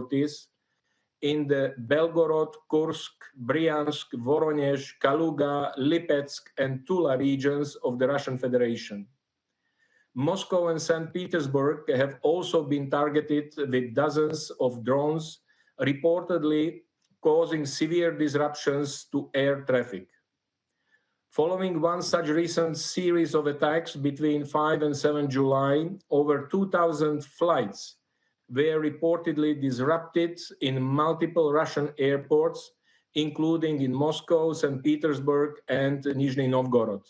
casualties in the Belgorod, Kursk, Bryansk, Voronezh, Kaluga, Lipetsk, and Tula regions of the Russian Federation. Moscow and St. Petersburg have also been targeted with dozens of drones, reportedly causing severe disruptions to air traffic. Following one such recent series of attacks between 5 and 7 July, over 2,000 flights were reportedly disrupted in multiple Russian airports, including in Moscow, St. Petersburg, and Nizhny Novgorod.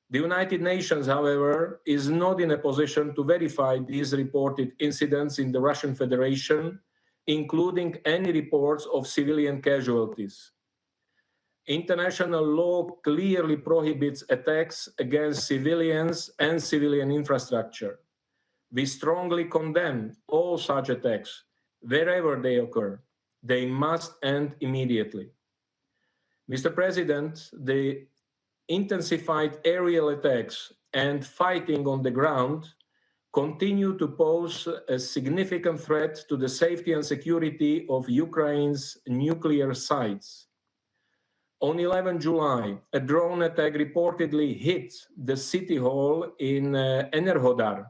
The United Nations, however, is not in a position to verify these reported incidents in the Russian Federation, including any reports of civilian casualties. International law clearly prohibits attacks against civilians and civilian infrastructure. We strongly condemn all such attacks, wherever they occur. They must end immediately. Mr. President, the intensified aerial attacks and fighting on the ground continue to pose a significant threat to the safety and security of Ukraine's nuclear sites. On 11 July, a drone attack reportedly hit the city hall in Enerhodar,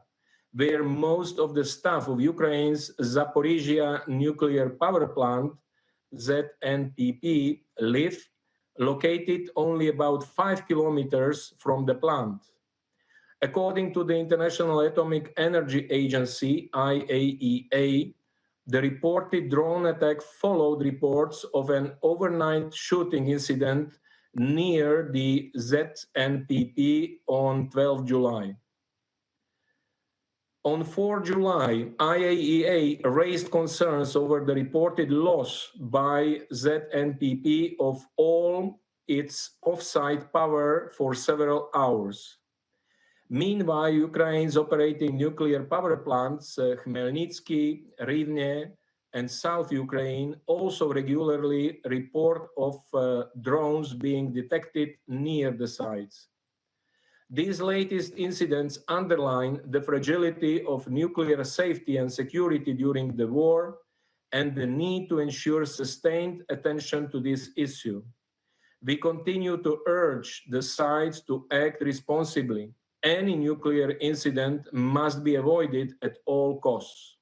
where most of the staff of Ukraine's Zaporizhia nuclear power plant, ZNPP, live, located only about 5 kilometers from the plant. According to the International Atomic Energy Agency, IAEA, the reported drone attack followed reports of an overnight shooting incident near the ZNPP on 12 July. On 4 July, IAEA raised concerns over the reported loss by ZNPP of all its off-site power for several hours. Meanwhile, Ukraine's operating nuclear power plants, Khmelnytsky, Rivne, and South Ukraine also regularly report of drones being detected near the sites. These latest incidents underline the fragility of nuclear safety and security during the war and the need to ensure sustained attention to this issue. We continue to urge the sides to act responsibly. Any nuclear incident must be avoided at all costs.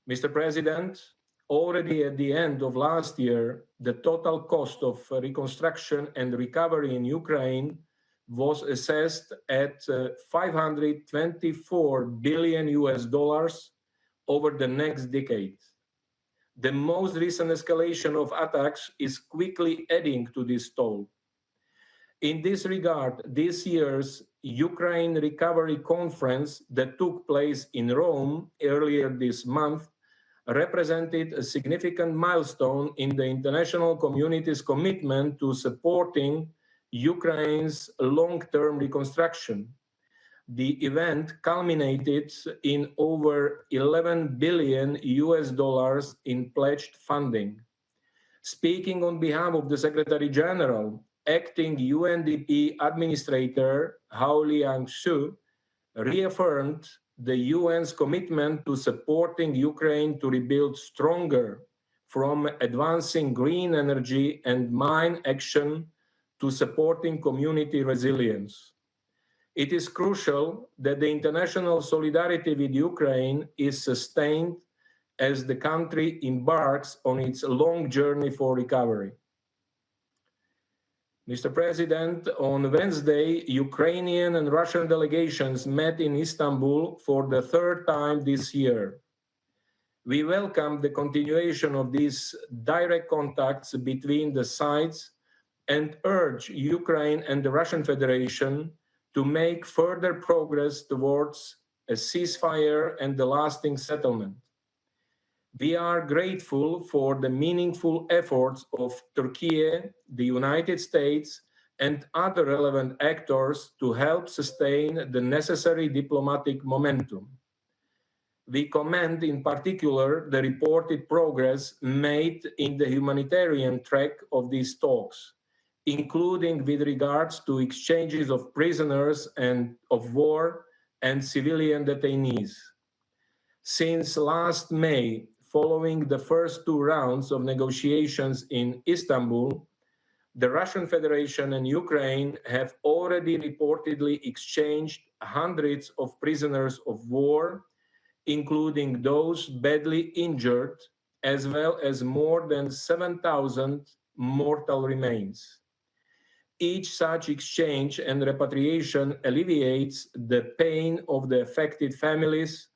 Mr. President, already at the end of last year, the total cost of reconstruction and recovery in Ukraine was assessed at 524 billion US dollars over the next decade. The most recent escalation of attacks is quickly adding to this toll. In this regard, this year's Ukraine Recovery Conference that took place in Rome earlier this month represented a significant milestone in the international community's commitment to supporting Ukraine's long-term reconstruction. The event culminated in over 11 billion US dollars in pledged funding. Speaking on behalf of the Secretary General, acting UNDP Administrator Hao Liang-shu reaffirmed the UN's commitment to supporting Ukraine to rebuild stronger, from advancing green energy and mine action to supporting community resilience. It is crucial that the international solidarity with Ukraine is sustained as the country embarks on its long journey for recovery. Mr. President, on Wednesday, Ukrainian and Russian delegations met in Istanbul for the third time this year. We welcome the continuation of these direct contacts between the sides and urge Ukraine and the Russian Federation to make further progress towards a ceasefire and a lasting settlement. We are grateful for the meaningful efforts of Turkey, the United States, and other relevant actors to help sustain the necessary diplomatic momentum. We commend in particular the reported progress made in the humanitarian track of these talks, including with regards to exchanges of prisoners and of war and civilian detainees. Since last May, following the first two rounds of negotiations in Istanbul, the Russian Federation and Ukraine have already reportedly exchanged hundreds of prisoners of war, including those badly injured, as well as more than 7,000 mortal remains. Each such exchange and repatriation alleviates the pain of the affected families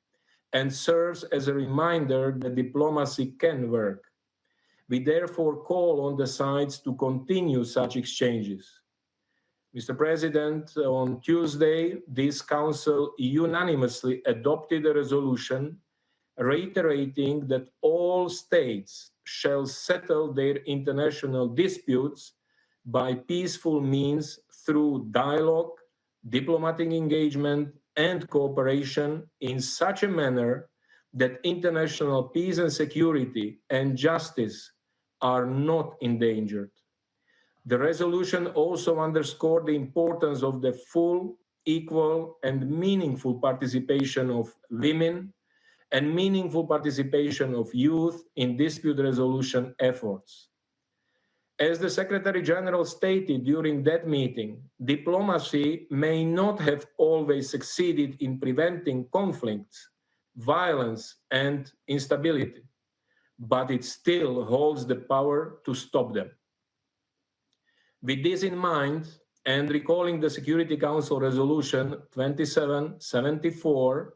and serves as a reminder that diplomacy can work. We therefore call on the sides to continue such exchanges. Mr. President, on Tuesday, this Council unanimously adopted a resolution reiterating that all states shall settle their international disputes by peaceful means through dialogue, diplomatic engagement, and cooperation in such a manner that international peace and security and justice are not endangered. The resolution also underscored the importance of the full, equal, and meaningful participation of women and meaningful participation of youth in dispute resolution efforts. As the Secretary General stated during that meeting, diplomacy may not have always succeeded in preventing conflicts, violence, and instability, but it still holds the power to stop them. With this in mind, and recalling the Security Council Resolution 2774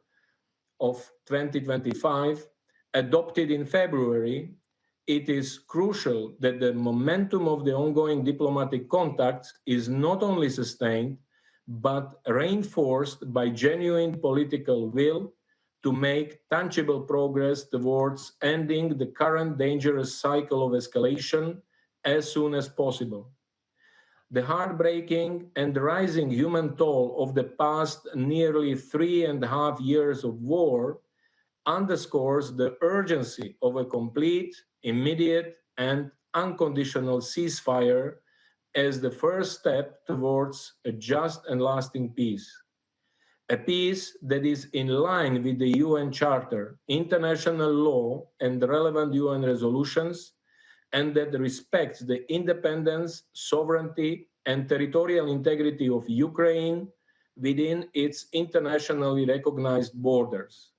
of 2025, adopted in February, it is crucial that the momentum of the ongoing diplomatic contacts is not only sustained, but reinforced by genuine political will to make tangible progress towards ending the current dangerous cycle of escalation as soon as possible. The heartbreaking and rising human toll of the past nearly 3.5 years of war underscores the urgency of a complete, immediate, and unconditional ceasefire as the first step towards a just and lasting peace. A peace that is in line with the UN Charter, international law, and relevant UN resolutions, and that respects the independence, sovereignty, and territorial integrity of Ukraine within its internationally recognized borders.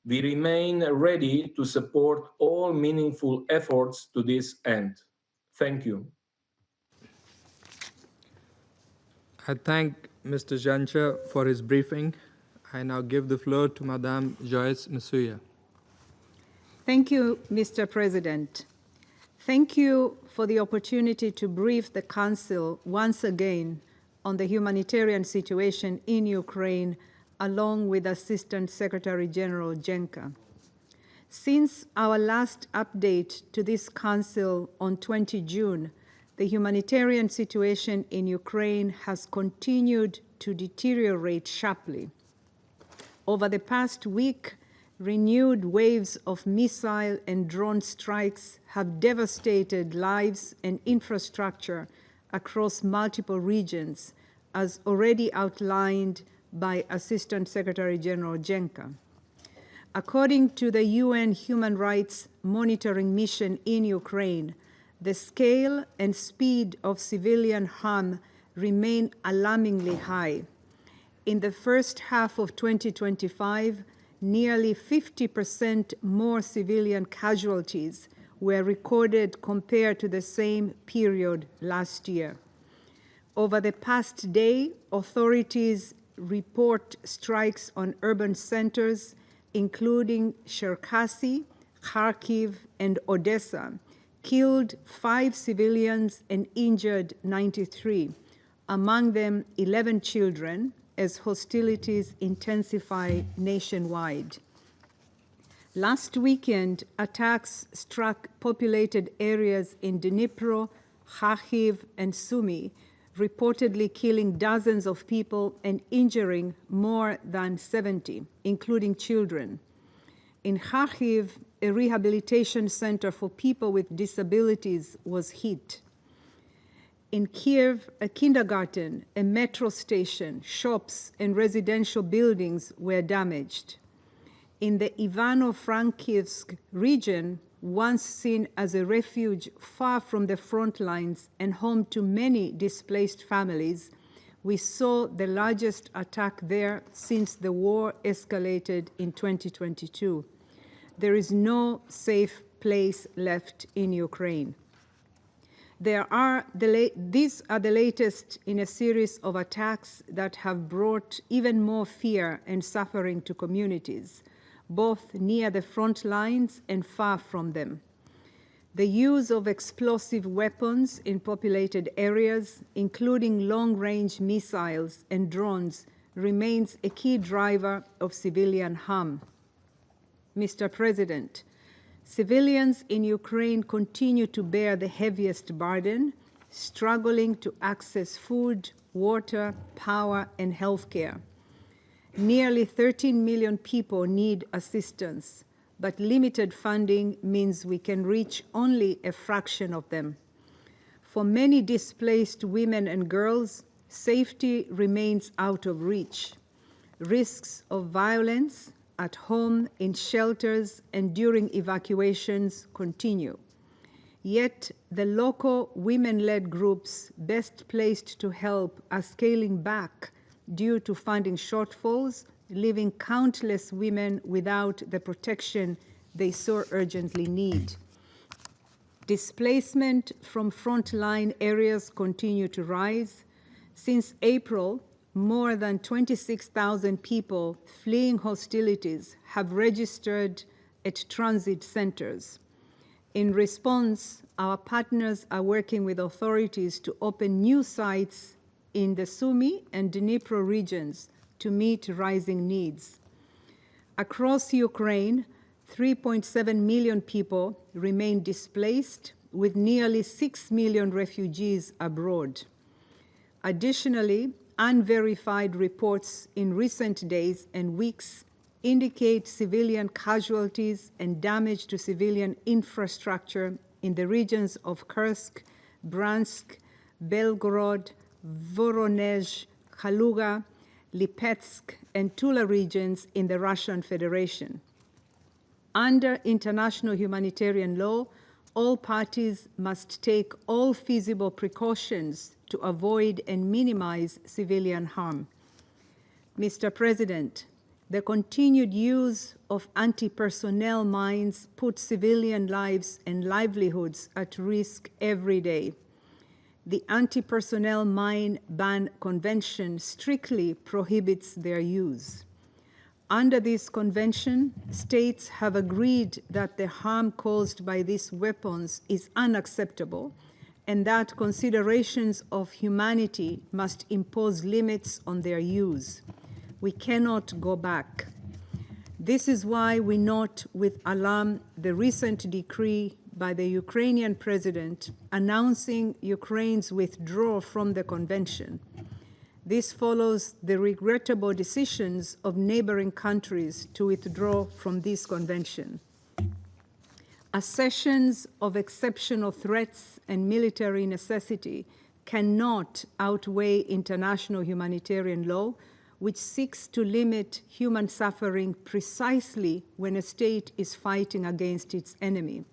We remain ready to support all meaningful efforts to this end. Thank you. I thank Mr. Jancha for his briefing. I now give the floor to Madame Joyce Msuya. Thank you, Mr. President. Thank you for the opportunity to brief the Council once again on the humanitarian situation in Ukraine, along with Assistant Secretary General Jenka. Since our last update to this Council on 20 June, the humanitarian situation in Ukraine has continued to deteriorate sharply. Over the past week, renewed waves of missile and drone strikes have devastated lives and infrastructure across multiple regions, as already outlined by Assistant Secretary General Jenka. According to the UN Human Rights Monitoring Mission in Ukraine, the scale and speed of civilian harm remain alarmingly high. In the first half of 2025, nearly 50% more civilian casualties were recorded compared to the same period last year. Over the past day, authorities report strikes on urban centers, including Cherkasy, Kharkiv, and Odessa, killed 5 civilians and injured 93, among them 11 children, as hostilities intensify nationwide. Last weekend, attacks struck populated areas in Dnipro, Kharkiv, and Sumy, reportedly killing dozens of people and injuring more than 70, including children. In Kharkiv, a rehabilitation center for people with disabilities was hit. In Kiev, a kindergarten, a metro station, shops, and residential buildings were damaged. in the Ivano-Frankivsk region, once seen as a refuge far from the front lines and home to many displaced families, we saw the largest attack there since the war escalated in 2022. There is no safe place left in Ukraine. These are the latest in a series of attacks that have brought even more fear and suffering to communities, both near the front lines and far from them. The use of explosive weapons in populated areas, including long-range missiles and drones, remains a key driver of civilian harm. Mr. President, civilians in Ukraine continue to bear the heaviest burden, struggling to access food, water, power, and healthcare. Nearly 13 million people need assistance, but limited funding means we can reach only a fraction of them. For many displaced women and girls, safety remains out of reach. Risks of violence at home, in shelters, and during evacuations continue. Yet the local women-led groups best placed to help are scaling back due to funding shortfalls, leaving countless women without the protection they so urgently need. Displacement from frontline areas continue to rise. Since April, more than 26,000 people fleeing hostilities have registered at transit centers. In response, our partners are working with authorities to open new sites in the Sumy and Dnipro regions to meet rising needs. Across Ukraine, 3.7 million people remain displaced, with nearly 6 million refugees abroad. Additionally, unverified reports in recent days and weeks indicate civilian casualties and damage to civilian infrastructure in the regions of Kursk, Bryansk, Belgorod, Voronezh, Kaluga, Lipetsk, and Tula regions in the Russian Federation. Under international humanitarian law, all parties must take all feasible precautions to avoid and minimize civilian harm. Mr. President, the continued use of anti-personnel mines puts civilian lives and livelihoods at risk every day. The Anti-Personnel Mine Ban Convention strictly prohibits their use. Under this convention, states have agreed that the harm caused by these weapons is unacceptable and that considerations of humanity must impose limits on their use. We cannot go back. This is why we note with alarm the recent decree by the Ukrainian president announcing Ukraine's withdrawal from the convention. This follows the regrettable decisions of neighboring countries to withdraw from this convention. Assertions of exceptional threats and military necessity cannot outweigh international humanitarian law, which seeks to limit human suffering precisely when a state is fighting against its enemy.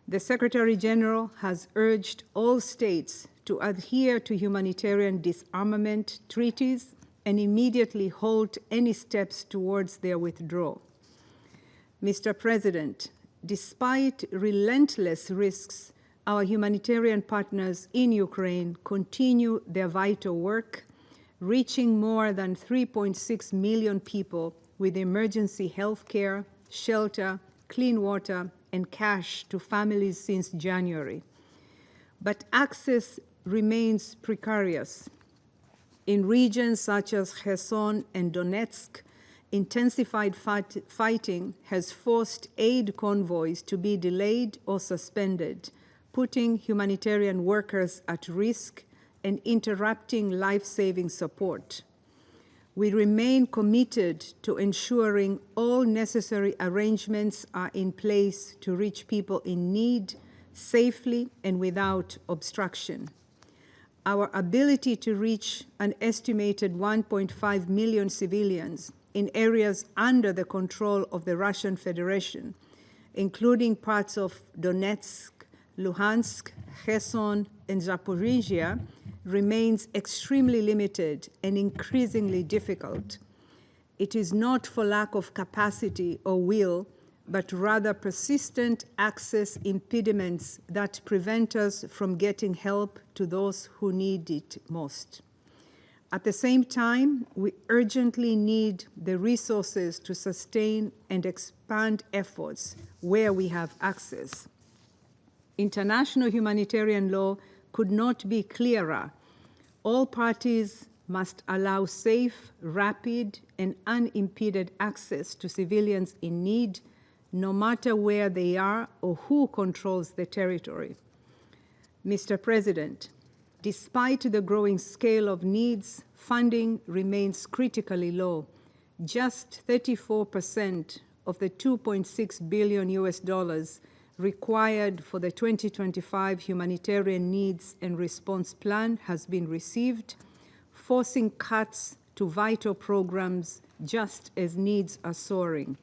The Secretary General has urged all states to adhere to humanitarian disarmament treaties and immediately halt any steps towards their withdrawal. Mr. President, despite relentless risks, our humanitarian partners in Ukraine continue their vital work, reaching more than 3.6 million people with emergency health care, shelter, clean water, and cash to families since January. But access remains precarious. In regions such as Kherson and Donetsk, intensified fighting has forced aid convoys to be delayed or suspended, putting humanitarian workers at risk and interrupting life-saving support. We remain committed to ensuring all necessary arrangements are in place to reach people in need safely and without obstruction. Our ability to reach an estimated 1.5 million civilians in areas under the control of the Russian Federation, including parts of Donetsk, Luhansk, Kherson, and Zaporizhia, remains extremely limited and increasingly difficult. It is not for lack of capacity or will, but rather persistent access impediments that prevent us from getting help to those who need it most. At the same time, we urgently need the resources to sustain and expand efforts where we have access. International humanitarian law could not be clearer. All parties must allow safe, rapid, and unimpeded access to civilians in need, no matter where they are or who controls the territory. Mr. President, despite the growing scale of needs, funding remains critically low. Just 34% of the $2.6 billion US required for the 2025 Humanitarian Needs and Response Plan has been received, forcing cuts to vital programs just as needs are soaring.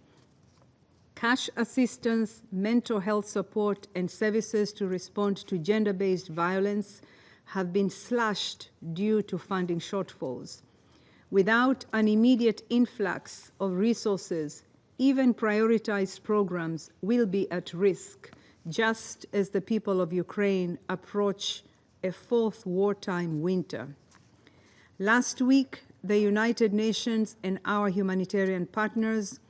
Cash assistance, mental health support, and services to respond to gender-based violence have been slashed due to funding shortfalls. Without an immediate influx of resources, even prioritized programs will be at risk, just as the people of Ukraine approach a fourth wartime winter. Last week, the United Nations and our humanitarian partners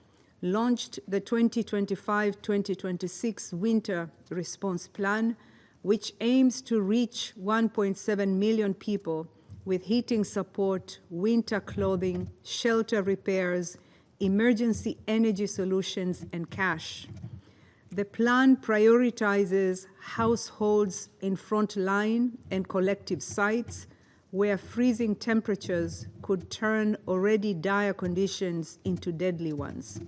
launched the 2025-2026 Winter Response Plan, which aims to reach 1.7 million people with heating support, winter clothing, shelter repairs, emergency energy solutions, and cash. The plan prioritizes households in frontline and collective sites where freezing temperatures could turn already dire conditions into deadly ones.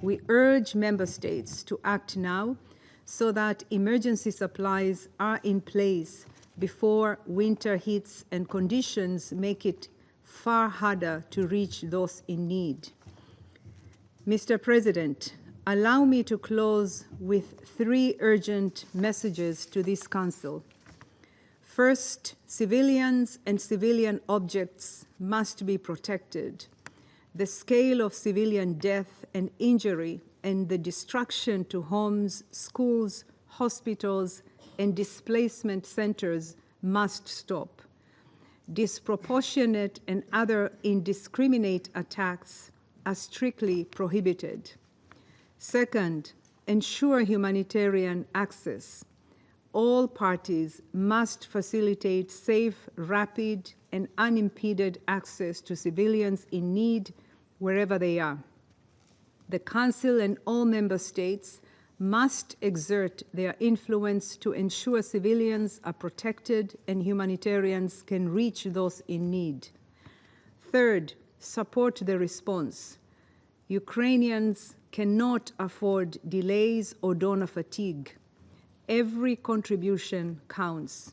We urge member states to act now so that emergency supplies are in place before winter hits and conditions make it far harder to reach those in need. Mr. President, allow me to close with 3 urgent messages to this Council. First, civilians and civilian objects must be protected. The scale of civilian death and injury and the destruction to homes, schools, hospitals, and displacement centers must stop. Disproportionate and other indiscriminate attacks are strictly prohibited. Second, ensure humanitarian access. All parties must facilitate safe, rapid, and unimpeded access to civilians in need wherever they are. The Council and all member states must exert their influence to ensure civilians are protected and humanitarians can reach those in need. Third, support the response. Ukrainians cannot afford delays or donor fatigue. Every contribution counts.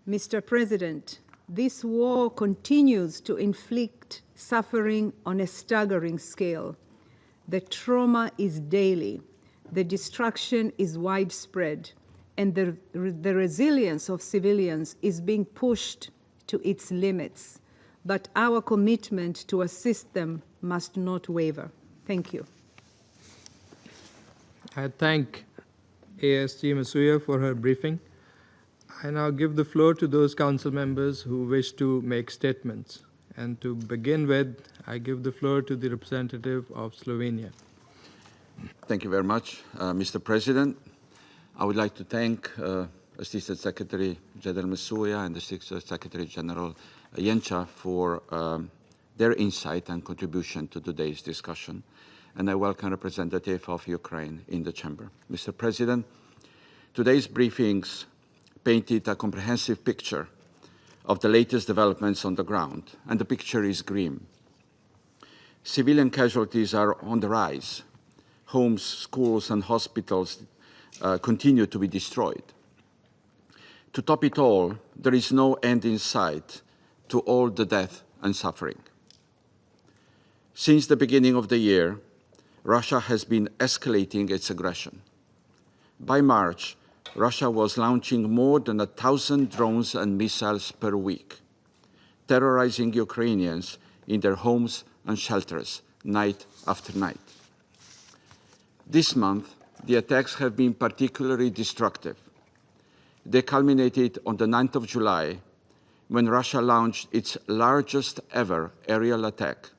Mr. President, this war continues to inflict suffering on a staggering scale. The trauma is daily, the destruction is widespread, and the resilience of civilians is being pushed to its limits. But our commitment to assist them must not waver. Thank you. I thank ASG Masuya for her briefing. I now give the floor to those council members who wish to make statements. And to begin with, I give the floor to the representative of Slovenia. Thank you very much, Mr. President. I would like to thank Assistant Secretary General Masuya and Assistant Secretary General Jenča for their insight and contribution to today's discussion. And I welcome representative of Ukraine in the chamber. Mr. President, today's briefings painted a comprehensive picture of the latest developments on the ground, and the picture is grim. Civilian casualties are on the rise. Homes, schools, and hospitals continue to be destroyed. To top it all, there is no end in sight to all the death and suffering. Since the beginning of the year, Russia has been escalating its aggression. By March, Russia was launching more than 1,000 drones and missiles per week, terrorizing Ukrainians in their homes and shelters night after night. This month, the attacks have been particularly destructive. They culminated on the 9th of July, when Russia launched its largest ever aerial attack,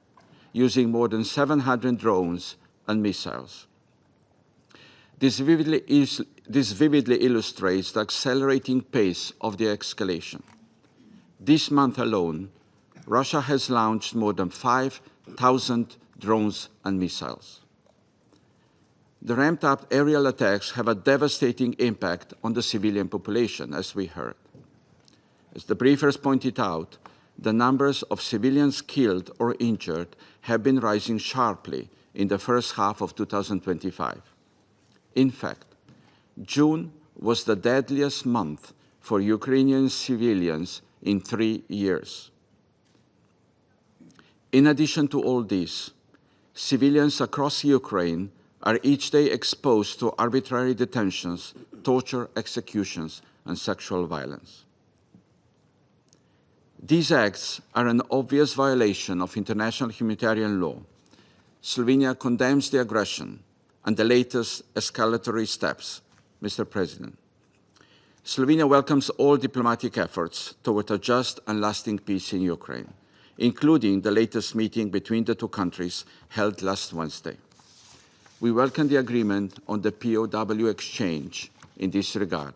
using more than 700 drones and missiles. This vividly illustrates the accelerating pace of the escalation. This month alone, Russia has launched more than 5,000 drones and missiles. The ramped-up aerial attacks have a devastating impact on the civilian population, as we heard. As the briefers pointed out, the numbers of civilians killed or injured have been rising sharply in the first half of 2025. In fact, June was the deadliest month for Ukrainian civilians in 3 years. In addition to all this, civilians across Ukraine are each day exposed to arbitrary detentions, torture, executions, and sexual violence. These acts are an obvious violation of international humanitarian law. Slovenia condemns the aggression and the latest escalatory steps, Mr. President. Slovenia welcomes all diplomatic efforts toward a just and lasting peace in Ukraine, including the latest meeting between the two countries held last Wednesday. We welcome the agreement on the POW exchange in this regard.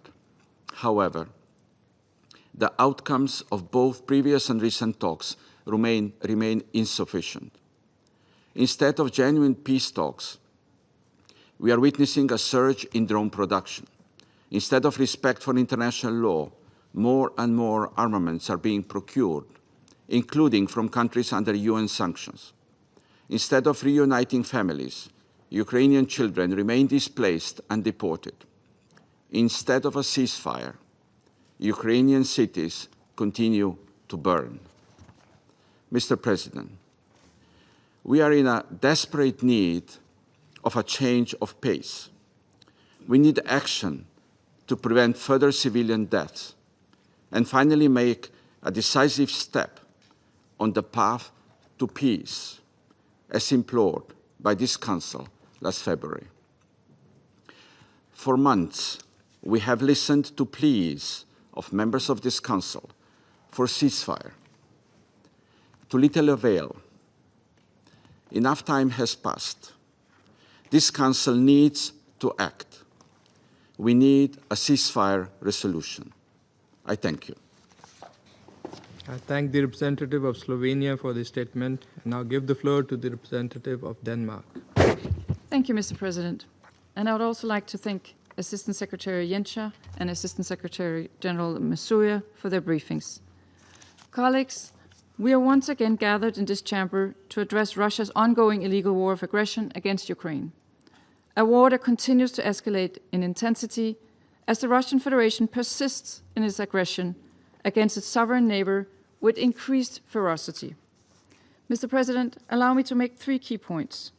However, the outcomes of both previous and recent talks remain insufficient. Instead of genuine peace talks, we are witnessing a surge in drone production. Instead of respect for international law, more and more armaments are being procured, including from countries under UN sanctions. Instead of reuniting families, Ukrainian children remain displaced and deported. Instead of a ceasefire, Ukrainian cities continue to burn. Mr. President, we are in a desperate need of a change of pace. We need action to prevent further civilian deaths and finally make a decisive step on the path to peace, as implored by this Council last February. For months, we have listened to pleas of members of this Council for ceasefire. To little avail. Enough time has passed. This Council needs to act. We need a ceasefire resolution. I thank you. I thank the representative of Slovenia for the statement, and now give the floor to the representative of Denmark. Thank you, Mr. President. And I would also like to thank Assistant Secretary Jenča and Assistant Secretary General Masuya for their briefings. Colleagues, we are once again gathered in this chamber to address Russia's ongoing illegal war of aggression against Ukraine. A war that continues to escalate in intensity as the Russian Federation persists in its aggression against its sovereign neighbor with increased ferocity. Mr. President, allow me to make 3 key points.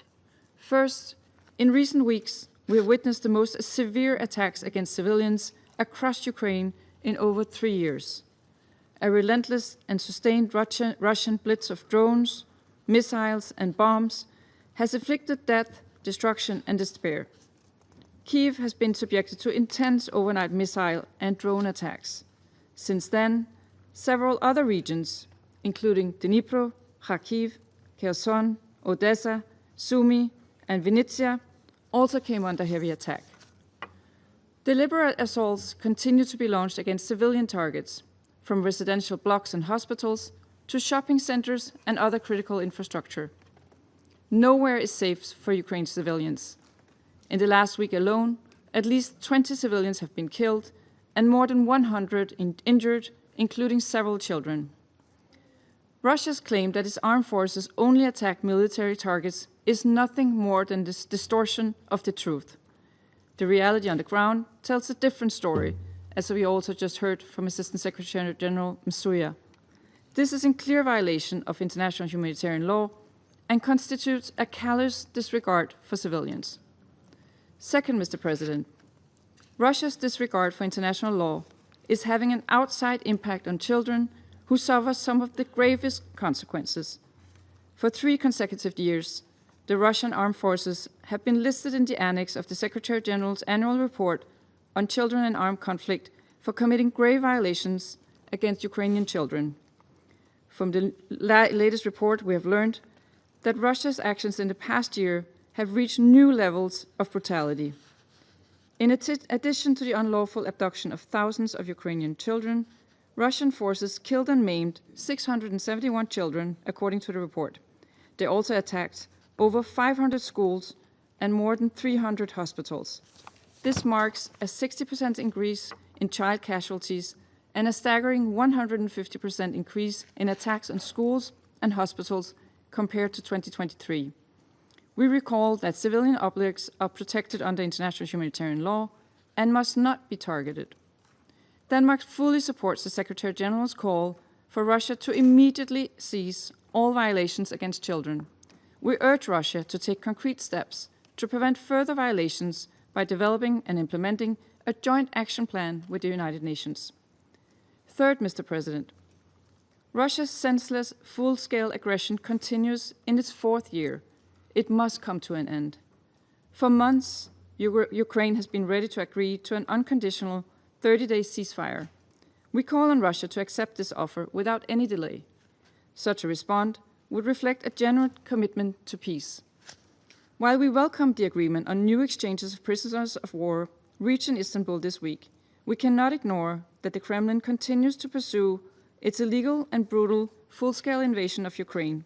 First, in recent weeks, we have witnessed the most severe attacks against civilians across Ukraine in over 3 years. A relentless and sustained Russian blitz of drones, missiles, and bombs has inflicted death, destruction, and despair. Kyiv has been subjected to intense overnight missile and drone attacks. Since then, several other regions, including Dnipro, Kharkiv, Kherson, Odessa, Sumy, and Vinnytsia, also came under heavy attack. Deliberate assaults continue to be launched against civilian targets, from residential blocks and hospitals to shopping centers and other critical infrastructure. Nowhere is safe for Ukraine's civilians. In the last week alone, at least 20 civilians have been killed and more than 100 injured, including several children. Russia's claim that its armed forces only attack military targets is nothing more than this distortion of the truth. The reality on the ground tells a different story, as we also just heard from Assistant Secretary General Masuya. This is in clear violation of international humanitarian law and constitutes a callous disregard for civilians. Second, Mr. President, Russia's disregard for international law is having an outside impact on children who suffer some of the gravest consequences. For 3 consecutive years, the Russian armed forces have been listed in the annex of the Secretary General's annual report on children in armed conflict for committing grave violations against Ukrainian children. From the latest report, we have learned that Russia's actions in the past year have reached new levels of brutality. In addition to the unlawful abduction of thousands of Ukrainian children, Russian forces killed and maimed 671 children, according to the report. They also attacked over 500 schools and more than 300 hospitals. This marks a 60% increase in child casualties and a staggering 150% increase in attacks on schools and hospitals compared to 2023. We recall that civilian objects are protected under international humanitarian law and must not be targeted. Denmark fully supports the Secretary General's call for Russia to immediately cease all violations against children. We urge Russia to take concrete steps to prevent further violations by developing and implementing a joint action plan with the United Nations. Third, Mr. President, Russia's senseless, full-scale aggression continues in its 4th year. It must come to an end. For months, Ukraine has been ready to agree to an unconditional 30-day ceasefire. We call on Russia to accept this offer without any delay. Such a response would reflect a genuine commitment to peace. While we welcome the agreement on new exchanges of prisoners of war reached in Istanbul this week, we cannot ignore that the Kremlin continues to pursue its illegal and brutal full-scale invasion of Ukraine.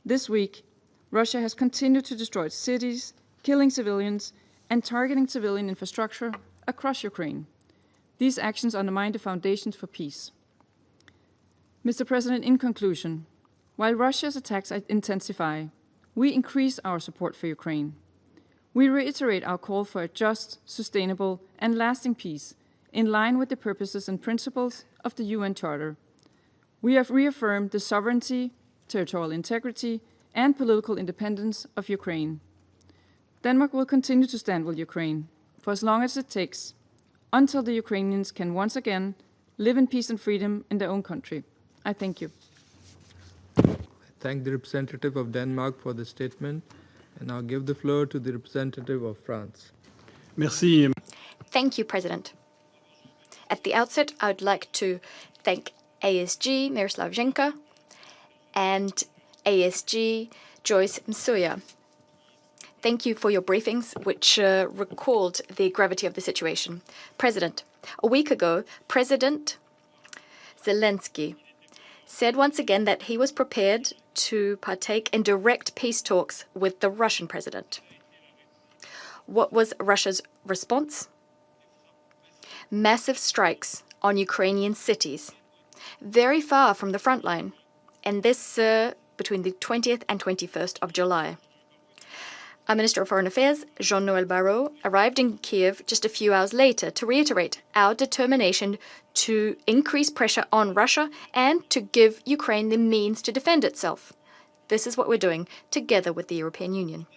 This week, Russia has continued to destroy cities, killing civilians, and targeting civilian infrastructure across Ukraine. These actions undermine the foundations for peace. Mr. President, in conclusion, while Russia's attacks intensify, we increase our support for Ukraine. We reiterate our call for a just, sustainable, and lasting peace in line with the purposes and principles of the UN Charter. We have reaffirmed the sovereignty, territorial integrity, and political independence of Ukraine. Denmark will continue to stand with Ukraine for as long as it takes, until the Ukrainians can once again live in peace and freedom in their own country. I thank you. I thank the representative of Denmark for the statement, and I'll give the floor to the representative of France. Merci. Thank you, President. At the outset, I would like to thank ASG Miroslav Zhenka and ASG Joyce Msuya. Thank you for your briefings, which recalled the gravity of the situation. President, a week ago, President Zelensky said once again that he was prepared to partake in direct peace talks with the Russian president. What was Russia's response? Massive strikes on Ukrainian cities, very far from the front line, and this between the 20th and 21st of July. Our Minister of Foreign Affairs, Jean-Noël Barrot, arrived in Kiev just a few hours later to reiterate our determination to increase pressure on Russia and to give Ukraine the means to defend itself. This is what we're doing together with the European Union.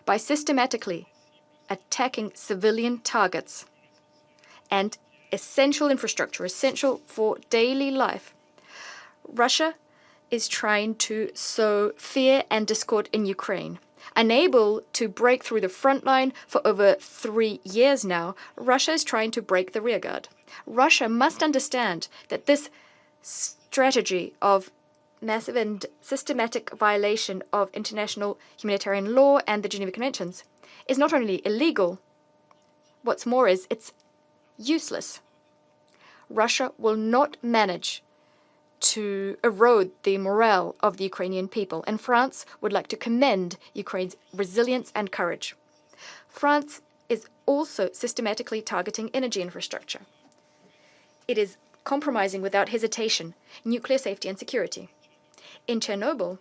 By systematically attacking civilian targets and essential infrastructure, essential for daily life, Russia is trying to sow fear and discord in Ukraine. Unable to break through the front line for over 3 years now, Russia is trying to break the rearguard. Russia must understand that this strategy of massive and systematic violation of international humanitarian law and the Geneva Conventions is not only illegal, what's more is it's useless. Russia will not manage to erode the morale of the Ukrainian people, and France would like to commend Ukraine's resilience and courage. France is also systematically targeting energy infrastructure. It is compromising without hesitation nuclear safety and security. In Chernobyl,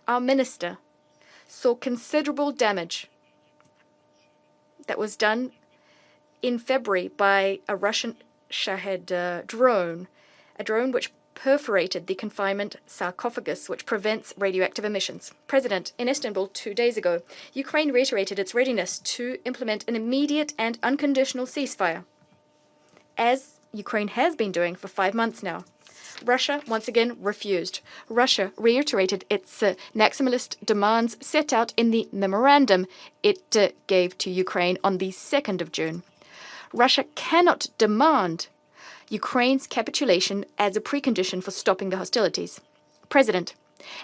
our minister saw considerable damage that was done in February by a Russian Shahed drone, a drone which perforated the confinement sarcophagus, which prevents radioactive emissions. President, in Istanbul 2 days ago, Ukraine reiterated its readiness to implement an immediate and unconditional ceasefire, as Ukraine has been doing for 5 months now. Russia once again refused. Russia reiterated its maximalist demands set out in the memorandum it gave to Ukraine on the 2nd of June. Russia cannot demand Ukraine's capitulation as a precondition for stopping the hostilities. President,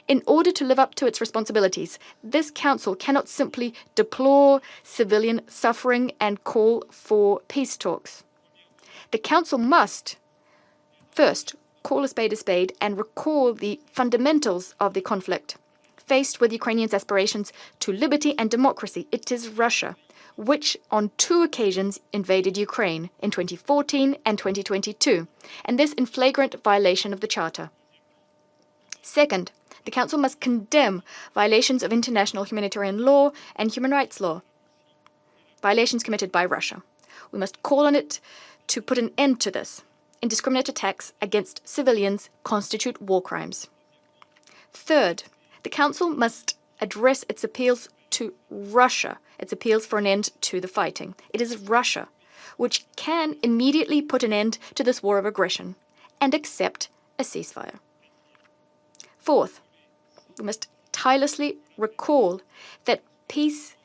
in order to live up to its responsibilities, this Council cannot simply deplore civilian suffering and call for peace talks. The Council must, first, call a spade and recall the fundamentals of the conflict. Faced with Ukrainians' aspirations to liberty and democracy, it is Russia which on 2 occasions invaded Ukraine in 2014 and 2022, and this in flagrant violation of the Charter. Second, the Council must condemn violations of international humanitarian law and human rights law, violations committed by Russia. We must call on it to put an end to this. Indiscriminate attacks against civilians constitute war crimes. Third, the Council must address its appeals to Russia, its appeals for an end to the fighting. It is Russia which can immediately put an end to this war of aggression and accept a ceasefire. Fourth, we must tirelessly recall that peace,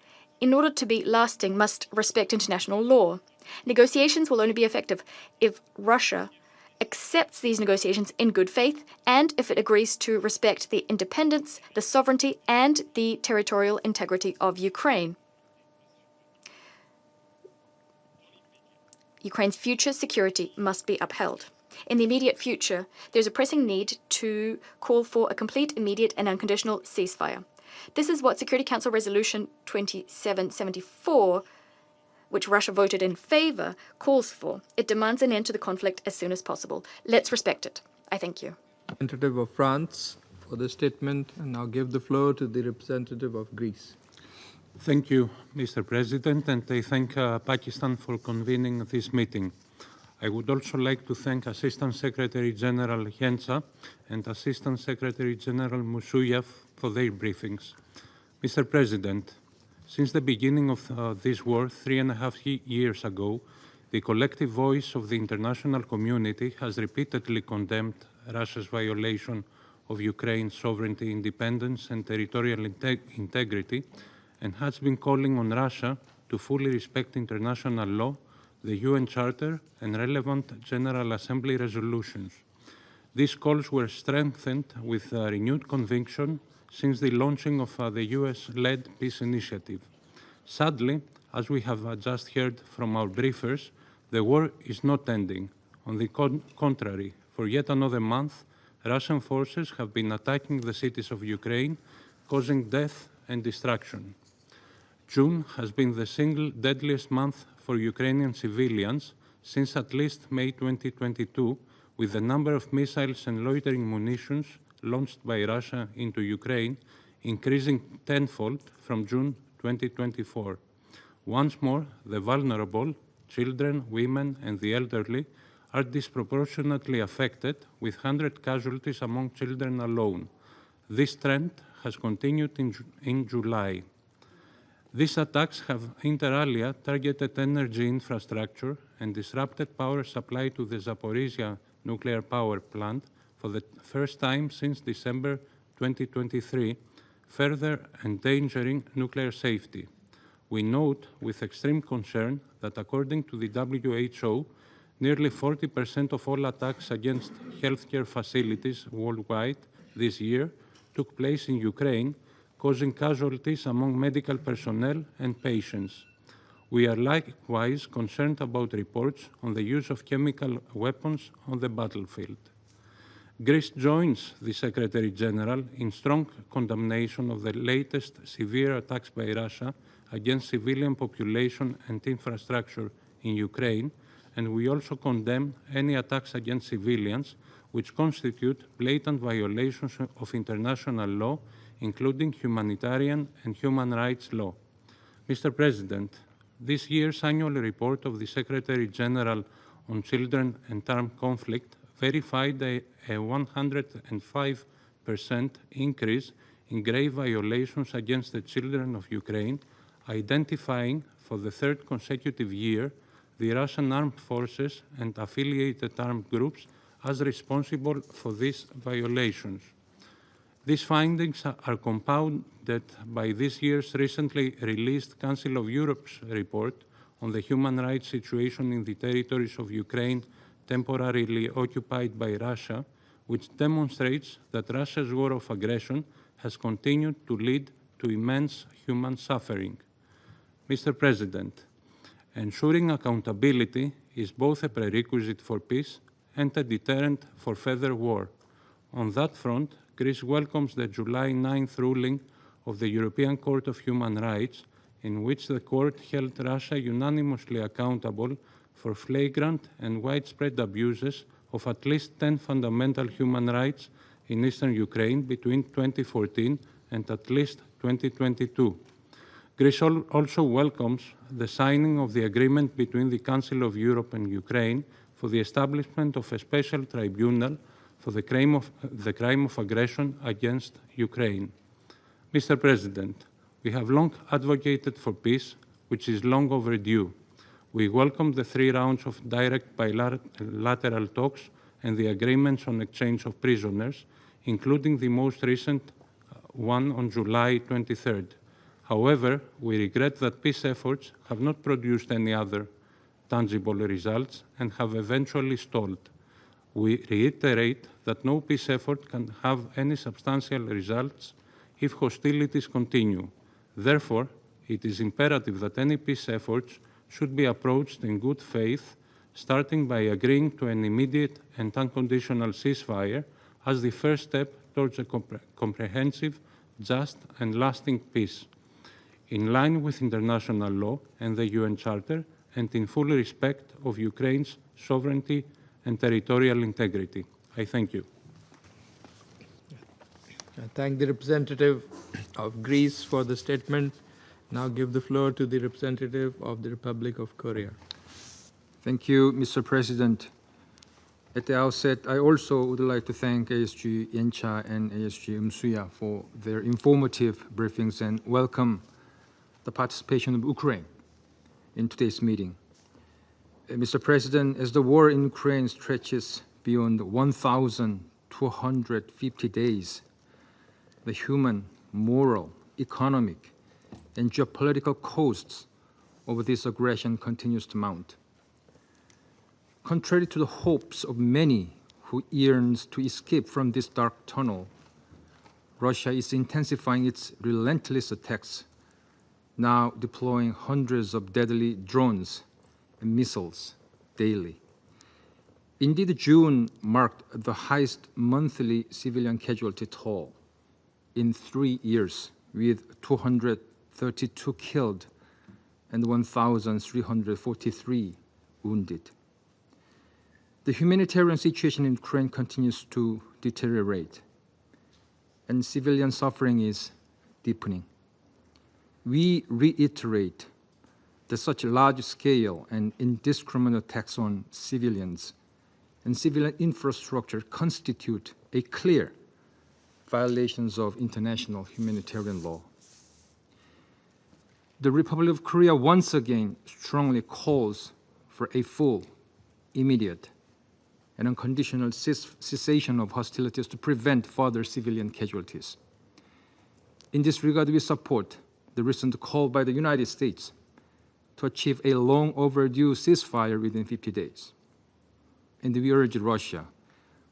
in order to be lasting, must respect international law. Negotiations will only be effective if Russia accepts these negotiations in good faith and if it agrees to respect the independence, the sovereignty, and the territorial integrity of Ukraine. Ukraine's future security must be upheld. In the immediate future, there's a pressing need to call for a complete, immediate, and unconditional ceasefire. This is what Security Council Resolution 2774, which Russia voted in favor, calls for. It demands an end to the conflict as soon as possible. Let's respect it. I thank you. Representative of France for the statement, and now give the floor to the representative of Greece. Thank you, Mr. President, and I thank Pakistan for convening this meeting. I would also like to thank Assistant Secretary General Yencha and Assistant Secretary General Musuyev for their briefings. Mr. President, since the beginning of this war 3.5 years ago, the collective voice of the international community has repeatedly condemned Russia's violation of Ukraine's sovereignty, independence, and territorial integrity, and has been calling on Russia to fully respect international law, the UN Charter, and relevant General Assembly resolutions. These calls were strengthened with renewed conviction since the launching of the US-led peace initiative. Sadly, as we have just heard from our briefers, the war is not ending. On the contrary, for yet another month, Russian forces have been attacking the cities of Ukraine, causing death and destruction. June has been the single deadliest month for Ukrainian civilians since at least May 2022, with the number of missiles and loitering munitions launched by Russia into Ukraine increasing tenfold from June 2024. Once more, the vulnerable, children, women, and the elderly are disproportionately affected, with 100 casualties among children alone. This trend has continued in July. These attacks have inter alia targeted energy infrastructure and disrupted power supply to the Zaporizhia nuclear power plant for the first time since December 2023, further endangering nuclear safety. We note with extreme concern that according to the WHO, nearly 40% of all attacks against healthcare facilities worldwide this year took place in Ukraine, causing casualties among medical personnel and patients. We are likewise concerned about reports on the use of chemical weapons on the battlefield. Greece joins the Secretary General in strong condemnation of the latest severe attacks by Russia against civilian population and infrastructure in Ukraine, and we also condemn any attacks against civilians which constitute blatant violations of international law, including humanitarian and human rights law. Mr. President, this year's annual report of the Secretary General on Children and Armed Conflict verified a 105% increase in grave violations against the children of Ukraine, identifying for the third consecutive year the Russian armed forces and affiliated armed groups as responsible for these violations. These findings are compounded by this year's recently released Council of Europe's report on the human rights situation in the territories of Ukraine temporarily occupied by Russia, which demonstrates that Russia's war of aggression has continued to lead to immense human suffering. Mr. President, ensuring accountability is both a prerequisite for peace and a deterrent for further war. On that front, Greece welcomes the July 9th ruling of the European Court of Human Rights, in which the court held Russia unanimously accountable for flagrant and widespread abuses of at least 10 fundamental human rights in eastern Ukraine between 2014 and at least 2022. Greece also welcomes the signing of the agreement between the Council of Europe and Ukraine for the establishment of a special tribunal for the crime of aggression against Ukraine. Mr. President, we have long advocated for peace, which is long overdue. We welcome the 3 rounds of direct bilateral talks and the agreements on exchange of prisoners, including the most recent one on July 23rd. However, we regret that peace efforts have not produced any other tangible results and have eventually stalled. We reiterate that no peace effort can have any substantial results if hostilities continue. Therefore, it is imperative that any peace efforts should be approached in good faith, starting by agreeing to an immediate and unconditional ceasefire as the first step towards a comprehensive, just, and lasting peace, in line with international law and the UN Charter, and in full respect of Ukraine's sovereignty and territorial integrity. I thank you. I thank the representative of Greece for the statement. Now give the floor to the representative of the Republic of Korea. Thank you, Mr. President. At the outset, I also would like to thank ASG Yencha and ASG Msuya for their informative briefings and welcome the participation of Ukraine in today's meeting. Mr. President, as the war in Ukraine stretches beyond 1,250 days, the human, moral, economic, and geopolitical costs of this aggression continues to mount. Contrary to the hopes of many who yearns to escape from this dark tunnel, Russia is intensifying its relentless attacks, now deploying hundreds of deadly drones and missiles daily. Indeed, June marked the highest monthly civilian casualty toll in 3 years, with 232 killed and 1,343 wounded. The humanitarian situation in Ukraine continues to deteriorate, and civilian suffering is deepening. We reiterate that such large-scale and indiscriminate attacks on civilians and civilian infrastructure constitute a clear violations of international humanitarian law. The Republic of Korea once again strongly calls for a full, immediate, and unconditional cessation of hostilities to prevent further civilian casualties. In this regard, we support the recent call by the United States to achieve a long overdue ceasefire within 50 days. And we urge Russia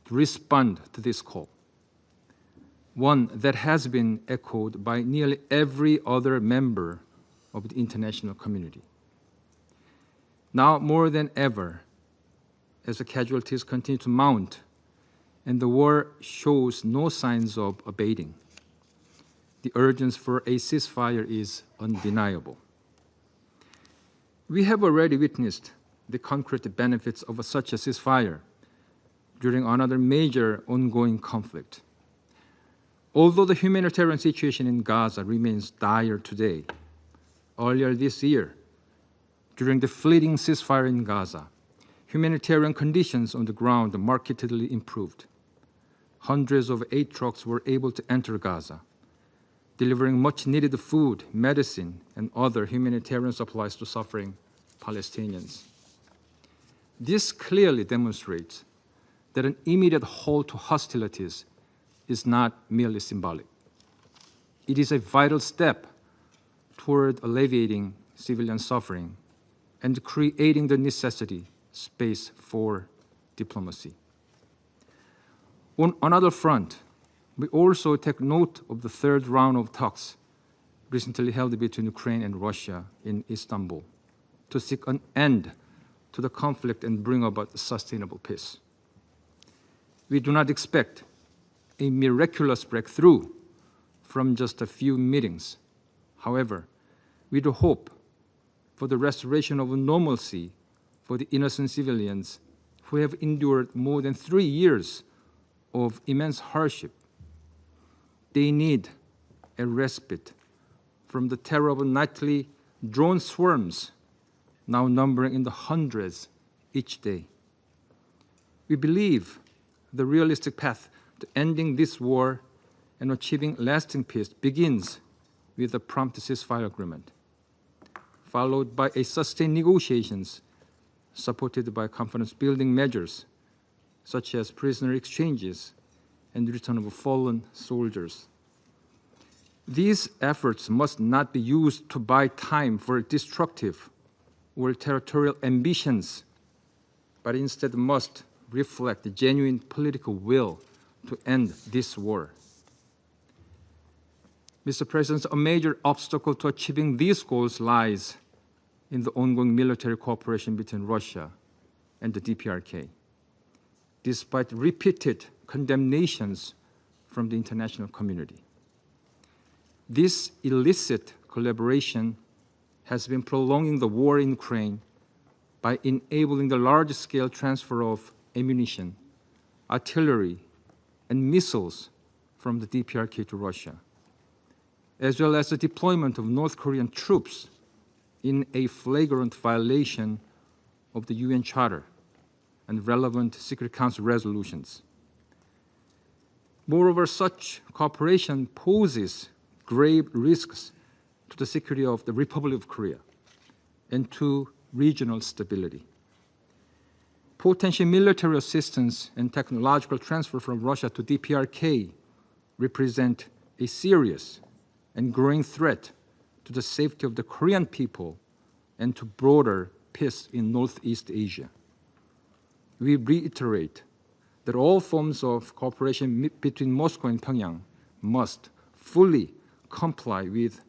to respond to this call, one that has been echoed by nearly every other member of the international community. Now more than ever, as the casualties continue to mount and the war shows no signs of abating, the urgency for a ceasefire is undeniable. We have already witnessed the concrete benefits of such a ceasefire during another major ongoing conflict. Although the humanitarian situation in Gaza remains dire today, earlier this year, during the fleeting ceasefire in Gaza, humanitarian conditions on the ground markedly improved. Hundreds of aid trucks were able to enter Gaza, delivering much-needed food, medicine, and other humanitarian supplies to suffering Palestinians. This clearly demonstrates that an immediate halt to hostilities is not merely symbolic. It is a vital step toward alleviating civilian suffering and creating the necessary space for diplomacy. On another front, we also take note of the third round of talks recently held between Ukraine and Russia in Istanbul to seek an end to the conflict and bring about sustainable peace. We do not expect a miraculous breakthrough from just a few meetings. However, we do hope for the restoration of normalcy for the innocent civilians who have endured more than 3 years of immense hardship. They need a respite from the terrible nightly drone swarms, now numbering in the hundreds each day. We believe the realistic path to ending this war and achieving lasting peace begins with a prompt ceasefire agreement, followed by a sustained negotiations supported by confidence-building measures such as prisoner exchanges and return of fallen soldiers. These efforts must not be used to buy time for destructive or territorial ambitions, but instead must reflect the genuine political will to end this war. Mr. President, a major obstacle to achieving these goals lies in the ongoing military cooperation between Russia and the DPRK. Despite repeated condemnations from the international community, this illicit collaboration has been prolonging the war in Ukraine by enabling the large-scale transfer of ammunition, artillery, and missiles from the DPRK to Russia, as well as the deployment of North Korean troops in a flagrant violation of the UN Charter and relevant Security Council resolutions. Moreover, such cooperation poses grave risks to the security of the Republic of Korea and to regional stability. Potential military assistance and technological transfer from Russia to DPRK represent a serious and growing threat to the safety of the Korean people and to broader peace in Northeast Asia. We reiterate that all forms of cooperation between Moscow and Pyongyang must fully comply with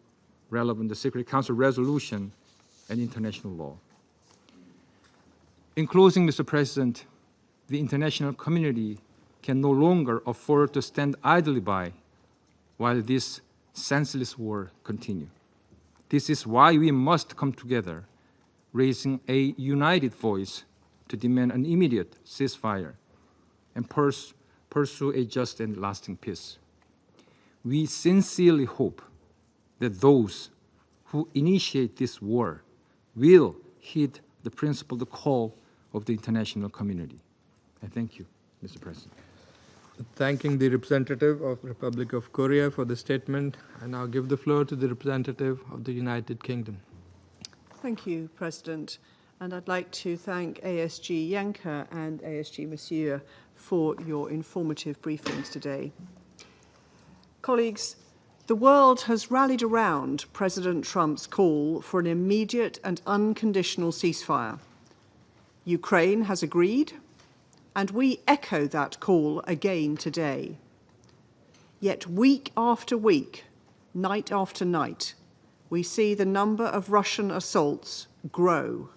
relevant Security Council resolution and international law. In closing, Mr. President, the international community can no longer afford to stand idly by while this senseless war continues. This is why we must come together, raising a united voice to demand an immediate ceasefire and pursue a just and lasting peace. We sincerely hope that those who initiate this war will heed the principled call of the international community. I thank you, Mr. President. Thanking the representative of the Republic of Korea for the statement, I now give the floor to the representative of the United Kingdom. Thank you, President. And I'd like to thank ASG Yanka and ASG Monsieur for your informative briefings today. Colleagues, the world has rallied around President Trump's call for an immediate and unconditional ceasefire. Ukraine has agreed, and we echo that call again today. Yet week after week, night after night, we see the number of Russian assaults grow.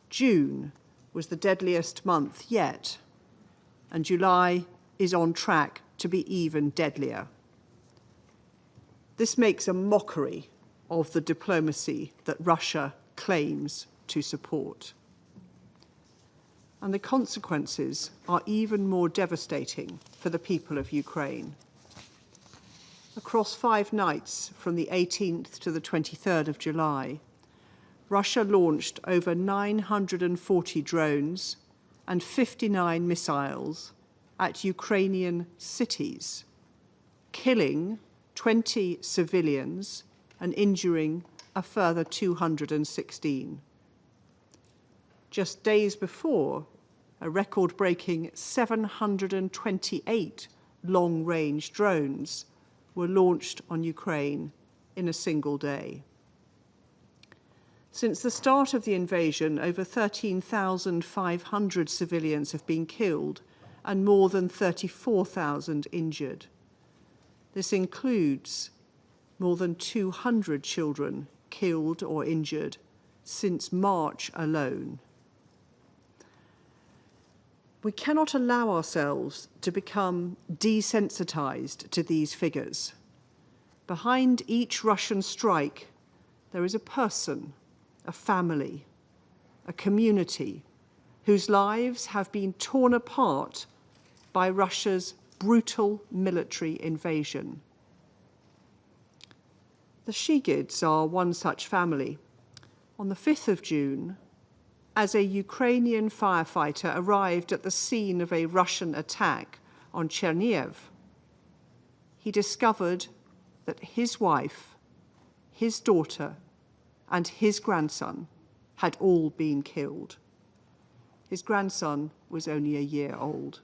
June was the deadliest month yet, and July is on track to be even deadlier. This makes a mockery of the diplomacy that Russia claims to support. And the consequences are even more devastating for the people of Ukraine. Across 5 nights, from the 18th to the 23rd of July, Russia launched over 940 drones and 59 missiles at Ukrainian cities, killing 20 civilians and injuring a further 216. Just days before, a record-breaking 728 long-range drones were launched on Ukraine in a single day. Since the start of the invasion, over 13,500 civilians have been killed and more than 34,000 injured. This includes more than 200 children killed or injured since March alone. We cannot allow ourselves to become desensitized to these figures. Behind each Russian strike, there is a person, a family, a community whose lives have been torn apart by Russia's brutal military invasion. The Shigids are one such family. On the 5th of June, as a Ukrainian firefighter arrived at the scene of a Russian attack on Chernihiv, he discovered that his wife, his daughter, and his grandson had all been killed. His grandson was only a year old.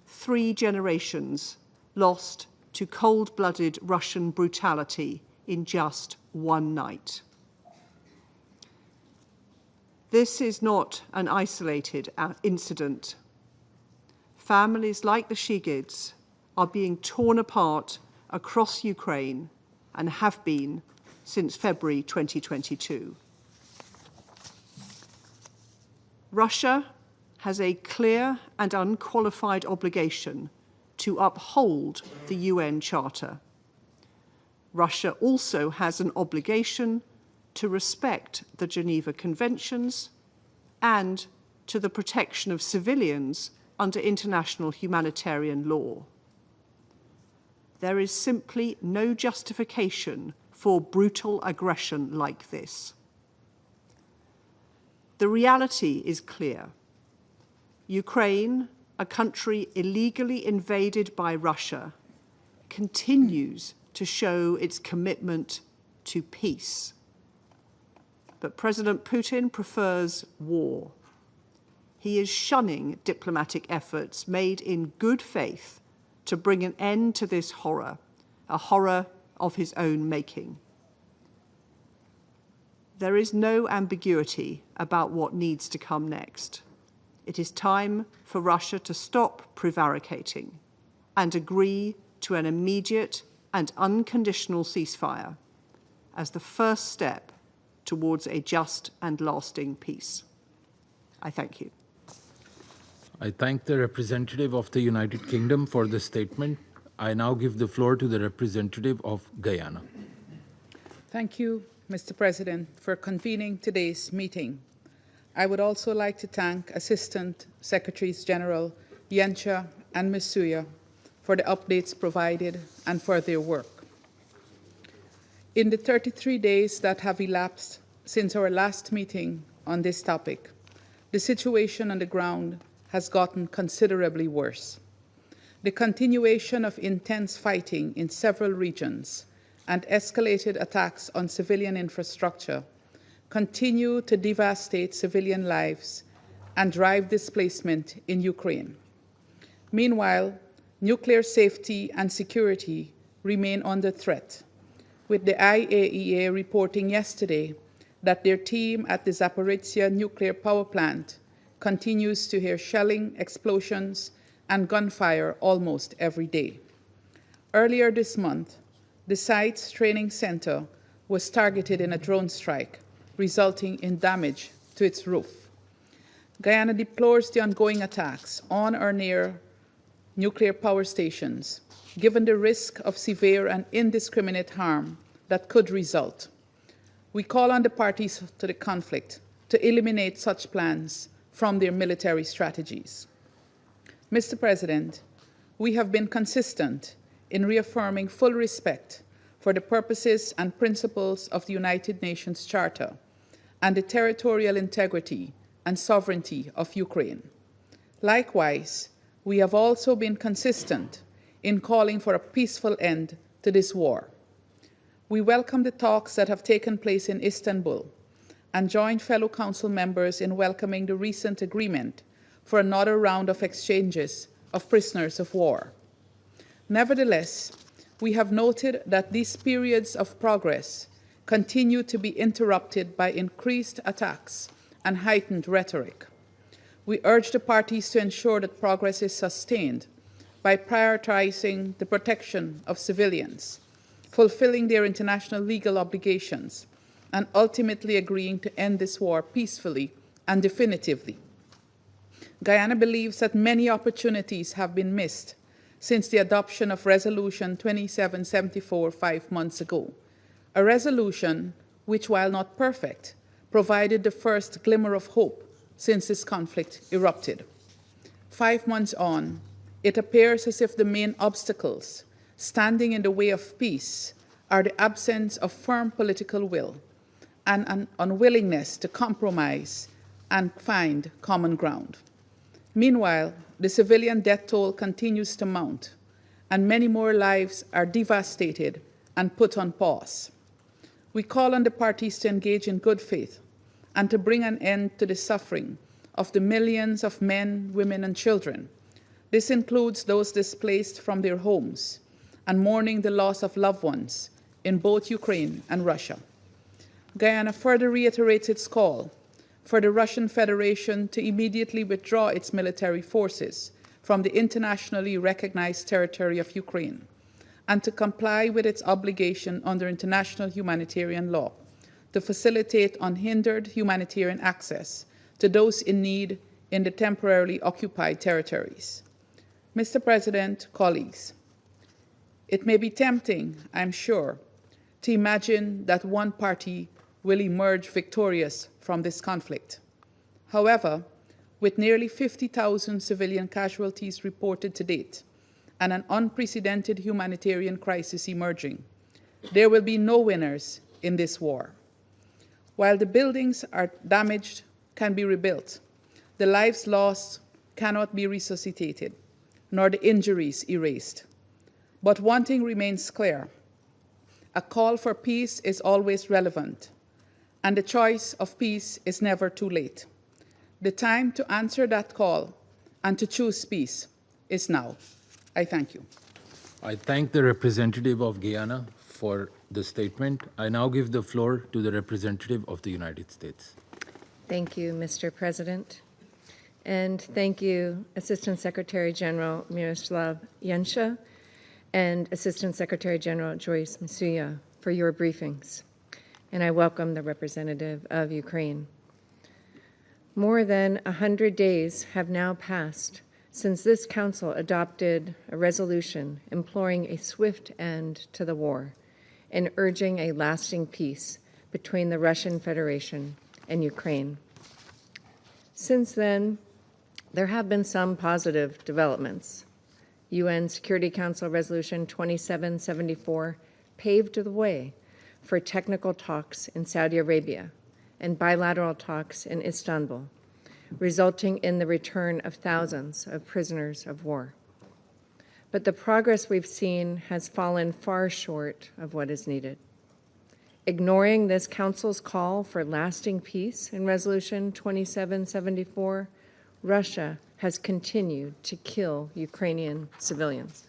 3 generations lost to cold-blooded Russian brutality in just one night. This is not an isolated incident. Families like the Shigids are being torn apart across Ukraine and have been since February 2022. Russia has a clear and unqualified obligation to uphold the UN Charter. Russia also has an obligation to respect the Geneva Conventions and to the protection of civilians under international humanitarian law. There is simply no justification for brutal aggression like this. The reality is clear. Ukraine, a country illegally invaded by Russia, continues to show its commitment to peace. But President Putin prefers war. He is shunning diplomatic efforts made in good faith to bring an end to this horror, a horror of his own making. There is no ambiguity about what needs to come next. It is time for Russia to stop prevaricating and agree to an immediate and unconditional ceasefire as the first step towards a just and lasting peace. I thank you. I thank the representative of the United Kingdom for the statement. I now give the floor to the representative of Guyana. Thank you, Mr. President, for convening today's meeting. I would also like to thank Assistant Secretaries General Yencha and Masuya for the updates provided and for their work. In the 33 days that have elapsed since our last meeting on this topic, the situation on the ground has gotten considerably worse. The continuation of intense fighting in several regions and escalated attacks on civilian infrastructure continue to devastate civilian lives and drive displacement in Ukraine. Meanwhile, nuclear safety and security remain under threat, with the IAEA reporting yesterday that their team at the Zaporizhzhia nuclear power plant continues to hear shelling, explosions, and gunfire almost every day. Earlier this month, the site's training center was targeted in a drone strike, resulting in damage to its roof. Guyana deplores the ongoing attacks on or near nuclear power stations, given the risk of severe and indiscriminate harm that could result. We call on the parties to the conflict to eliminate such plans from their military strategies. Mr. President, we have been consistent in reaffirming full respect for the purposes and principles of the United Nations Charter and the territorial integrity and sovereignty of Ukraine. Likewise, we have also been consistent in calling for a peaceful end to this war. We welcome the talks that have taken place in Istanbul and join fellow Council members in welcoming the recent agreement for another round of exchanges of prisoners of war. Nevertheless, we have noted that these periods of progress continue to be interrupted by increased attacks and heightened rhetoric. We urge the parties to ensure that progress is sustained by prioritizing the protection of civilians, fulfilling their international legal obligations, and ultimately agreeing to end this war peacefully and definitively. Guyana believes that many opportunities have been missed since the adoption of Resolution 2774 5 months ago, a resolution which, while not perfect, provided the first glimmer of hope since this conflict erupted. 5 months on, it appears as if the main obstacles standing in the way of peace are the absence of firm political will and an unwillingness to compromise and find common ground. Meanwhile, the civilian death toll continues to mount, and many more lives are devastated and put on pause. We call on the parties to engage in good faith and to bring an end to the suffering of the millions of men, women, and children. This includes those displaced from their homes and mourning the loss of loved ones in both Ukraine and Russia. Guyana further reiterates its call for the Russian Federation to immediately withdraw its military forces from the internationally recognized territory of Ukraine and to comply with its obligation under international humanitarian law to facilitate unhindered humanitarian access to those in need in the temporarily occupied territories. Mr. President, colleagues, it may be tempting, I'm sure, to imagine that one party will emerge victorious from this conflict. However, with nearly 50,000 civilian casualties reported to date and an unprecedented humanitarian crisis emerging, there will be no winners in this war. While the buildings are damaged can be rebuilt, the lives lost cannot be resuscitated, nor the injuries erased. But one thing remains clear: a call for peace is always relevant, and the choice of peace is never too late. The time to answer that call and to choose peace is now. I thank you. I thank the representative of Guyana for the statement. I now give the floor to the representative of the United States. Thank you, Mr. President. And thank you, Assistant Secretary General Miroslav Yensha and Assistant Secretary General Joyce Masuya for your briefings. And I welcome the representative of Ukraine. More than 100 days have now passed since this Council adopted a resolution imploring a swift end to the war and urging a lasting peace between the Russian Federation and Ukraine. Since then, there have been some positive developments. UN Security Council Resolution 2774 paved the way for technical talks in Saudi Arabia and bilateral talks in Istanbul, resulting in the return of thousands of prisoners of war. But the progress we've seen has fallen far short of what is needed. Ignoring this Council's call for lasting peace in Resolution 2774, Russia has continued to kill Ukrainian civilians.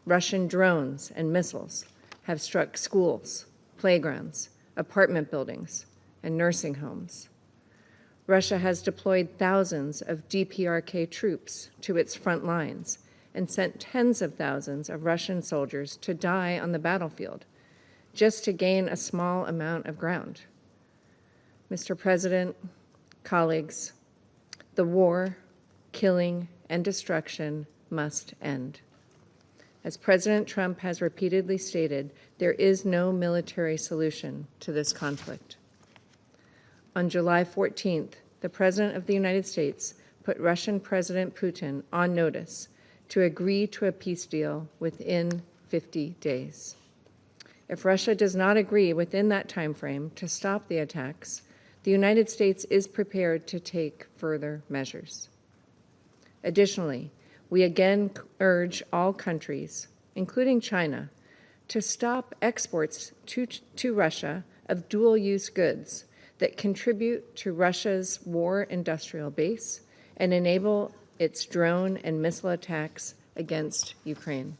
Russian drones and missiles have struck schools, playgrounds, apartment buildings, and nursing homes. Russia has deployed thousands of DPRK troops to its front lines and sent tens of thousands of Russian soldiers to die on the battlefield just to gain a small amount of ground. Mr. President, colleagues, the war, killing, and destruction must end. As President Trump has repeatedly stated, there is no military solution to this conflict. On July 14th, the President of the United States put Russian President Putin on notice to agree to a peace deal within 50 days. If Russia does not agree within that timeframe to stop the attacks, the United States is prepared to take further measures. Additionally, we again urge all countries, including China, to stop exports to Russia of dual-use goods that contribute to Russia's war industrial base and enable its drone and missile attacks against Ukraine.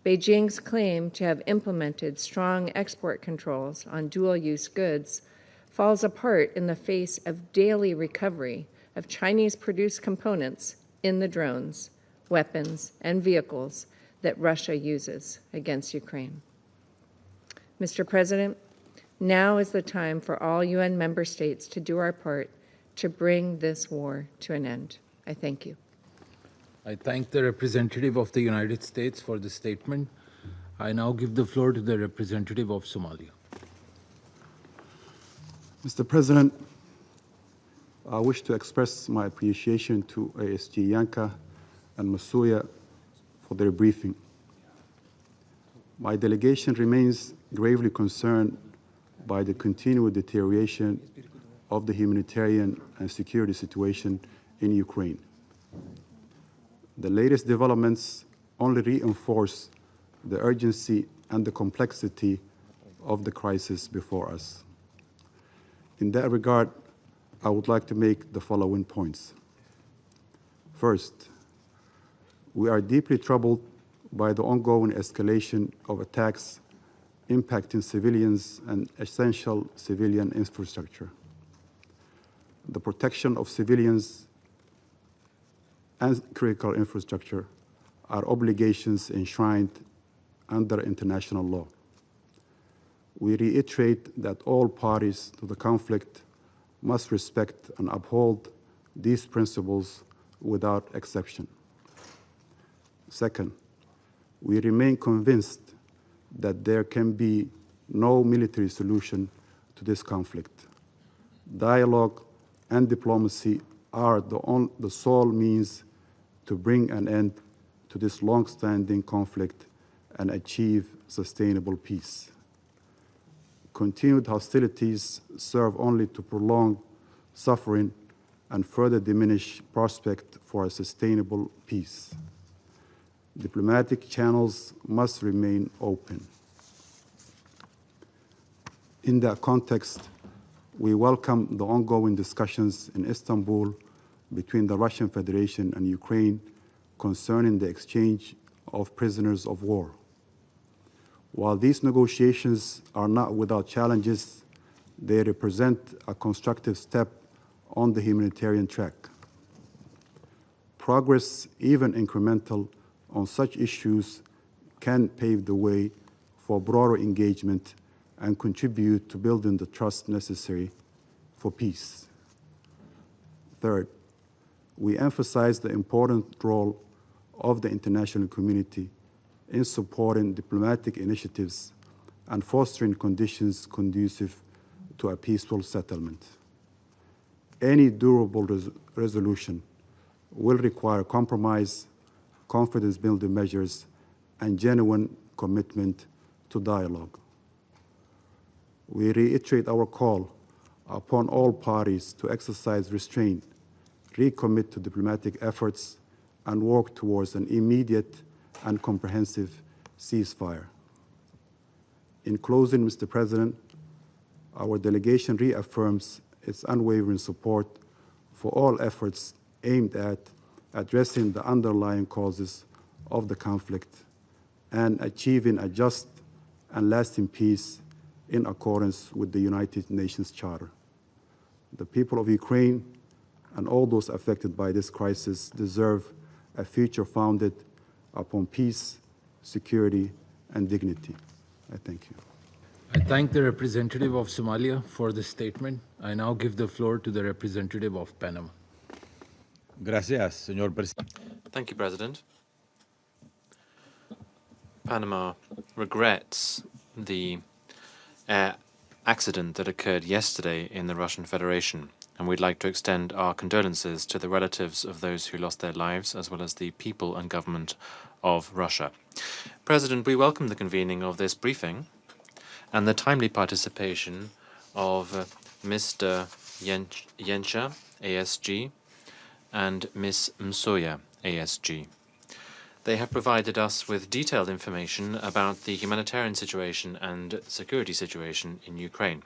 Beijing's claim to have implemented strong export controls on dual-use goods falls apart in the face of daily recovery of Chinese-produced components in the drones, weapons, and vehicles that Russia uses against Ukraine. Mr. President, now is the time for all UN member states to do our part to bring this war to an end. I thank you. I thank the representative of the United States for the statement. I now give the floor to the representative of Somalia. Mr. President, I wish to express my appreciation to ASG Yanka and Masuya for their briefing. My delegation remains gravely concerned by the continued deterioration of the humanitarian and security situation in Ukraine. The latest developments only reinforce the urgency and the complexity of the crisis before us. In that regard, I would like to make the following points. First, we are deeply troubled by the ongoing escalation of attacks impacting civilians and essential civilian infrastructure. The protection of civilians and critical infrastructure are obligations enshrined under international law. We reiterate that all parties to the conflict must respect and uphold these principles without exception. Second, we remain convinced that there can be no military solution to this conflict. Dialogue and diplomacy are the sole means to bring an end to this long-standing conflict and achieve sustainable peace. Continued hostilities serve only to prolong suffering and further diminish prospect for a sustainable peace. Diplomatic channels must remain open. In that context, we welcome the ongoing discussions in Istanbul between the Russian Federation and Ukraine concerning the exchange of prisoners of war. While these negotiations are not without challenges, they represent a constructive step on the humanitarian track. Progress, even incremental, on such issues can pave the way for broader engagement and contribute to building the trust necessary for peace. Third, we emphasize the important role of the international community in supporting diplomatic initiatives and fostering conditions conducive to a peaceful settlement. Any durable resolution will require compromise, confidence-building measures, and genuine commitment to dialogue. We reiterate our call upon all parties to exercise restraint, recommit to diplomatic efforts, and work towards an immediate and comprehensive ceasefire. In closing, Mr. President, our delegation reaffirms its unwavering support for all efforts aimed at addressing the underlying causes of the conflict and achieving a just and lasting peace in accordance with the United Nations Charter. The people of Ukraine and all those affected by this crisis deserve a future founded upon peace, security, and dignity. I thank you. I thank the representative of Somalia for the statement. I now give the floor to the representative of Panama. Gracias, señor presidente. Thank you, President. Panama regrets the accident that occurred yesterday in the Russian Federation and we'd like to extend our condolences to the relatives of those who lost their lives, as well as the people and government of Russia. President, we welcome the convening of this briefing and the timely participation of Mr. Yencha, ASG, and Ms. Msuya, ASG. They have provided us with detailed information about the humanitarian situation and security situation in Ukraine.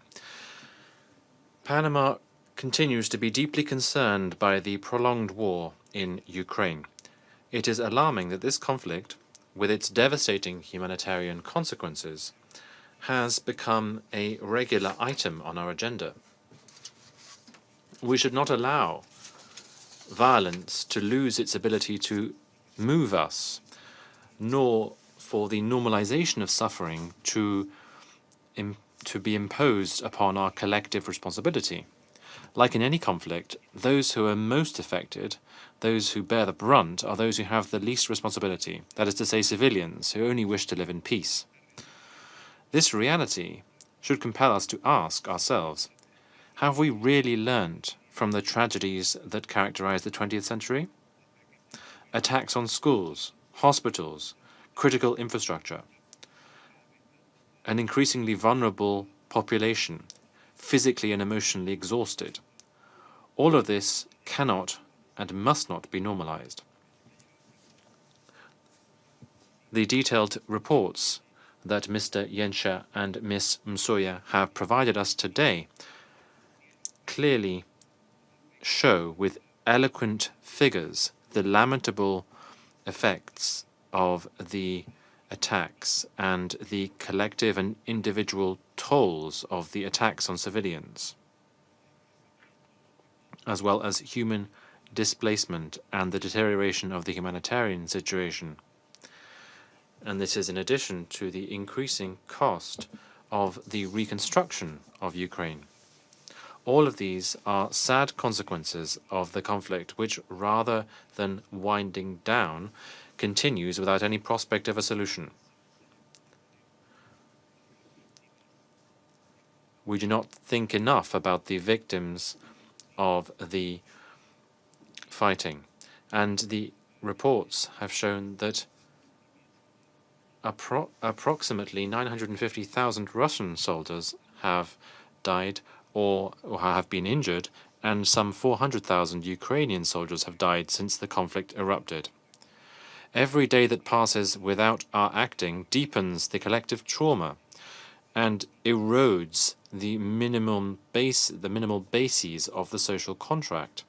Panama continues to be deeply concerned by the prolonged war in Ukraine. It is alarming that this conflict, with its devastating humanitarian consequences, has become a regular item on our agenda. We should not allow violence to lose its ability to move us, nor for the normalization of suffering to be imposed upon our collective responsibility. Like in any conflict, those who are most affected, those who bear the brunt, are those who have the least responsibility, that is to say, civilians who only wish to live in peace. This reality should compel us to ask ourselves, have we really learned from the tragedies that characterize the 20th century? Attacks on schools, hospitals, critical infrastructure, an increasingly vulnerable population, physically and emotionally exhausted. All of this cannot and must not be normalized. The detailed reports that Mr. Yencha and Ms. Msuya have provided us today clearly show with eloquent figures the lamentable effects of the attacks and the collective and individual tolls of the attacks on civilians, as well as human displacement and the deterioration of the humanitarian situation. And this is in addition to the increasing cost of the reconstruction of Ukraine. All of these are sad consequences of the conflict, which, rather than winding down, continues without any prospect of a solution. We do not think enough about the victims of the fighting, and the reports have shown that approximately 950,000 Russian soldiers have died or have been injured, and some 400,000 Ukrainian soldiers have died since the conflict erupted. Every day that passes without our acting deepens the collective trauma and erodes the minimal bases of the social contract.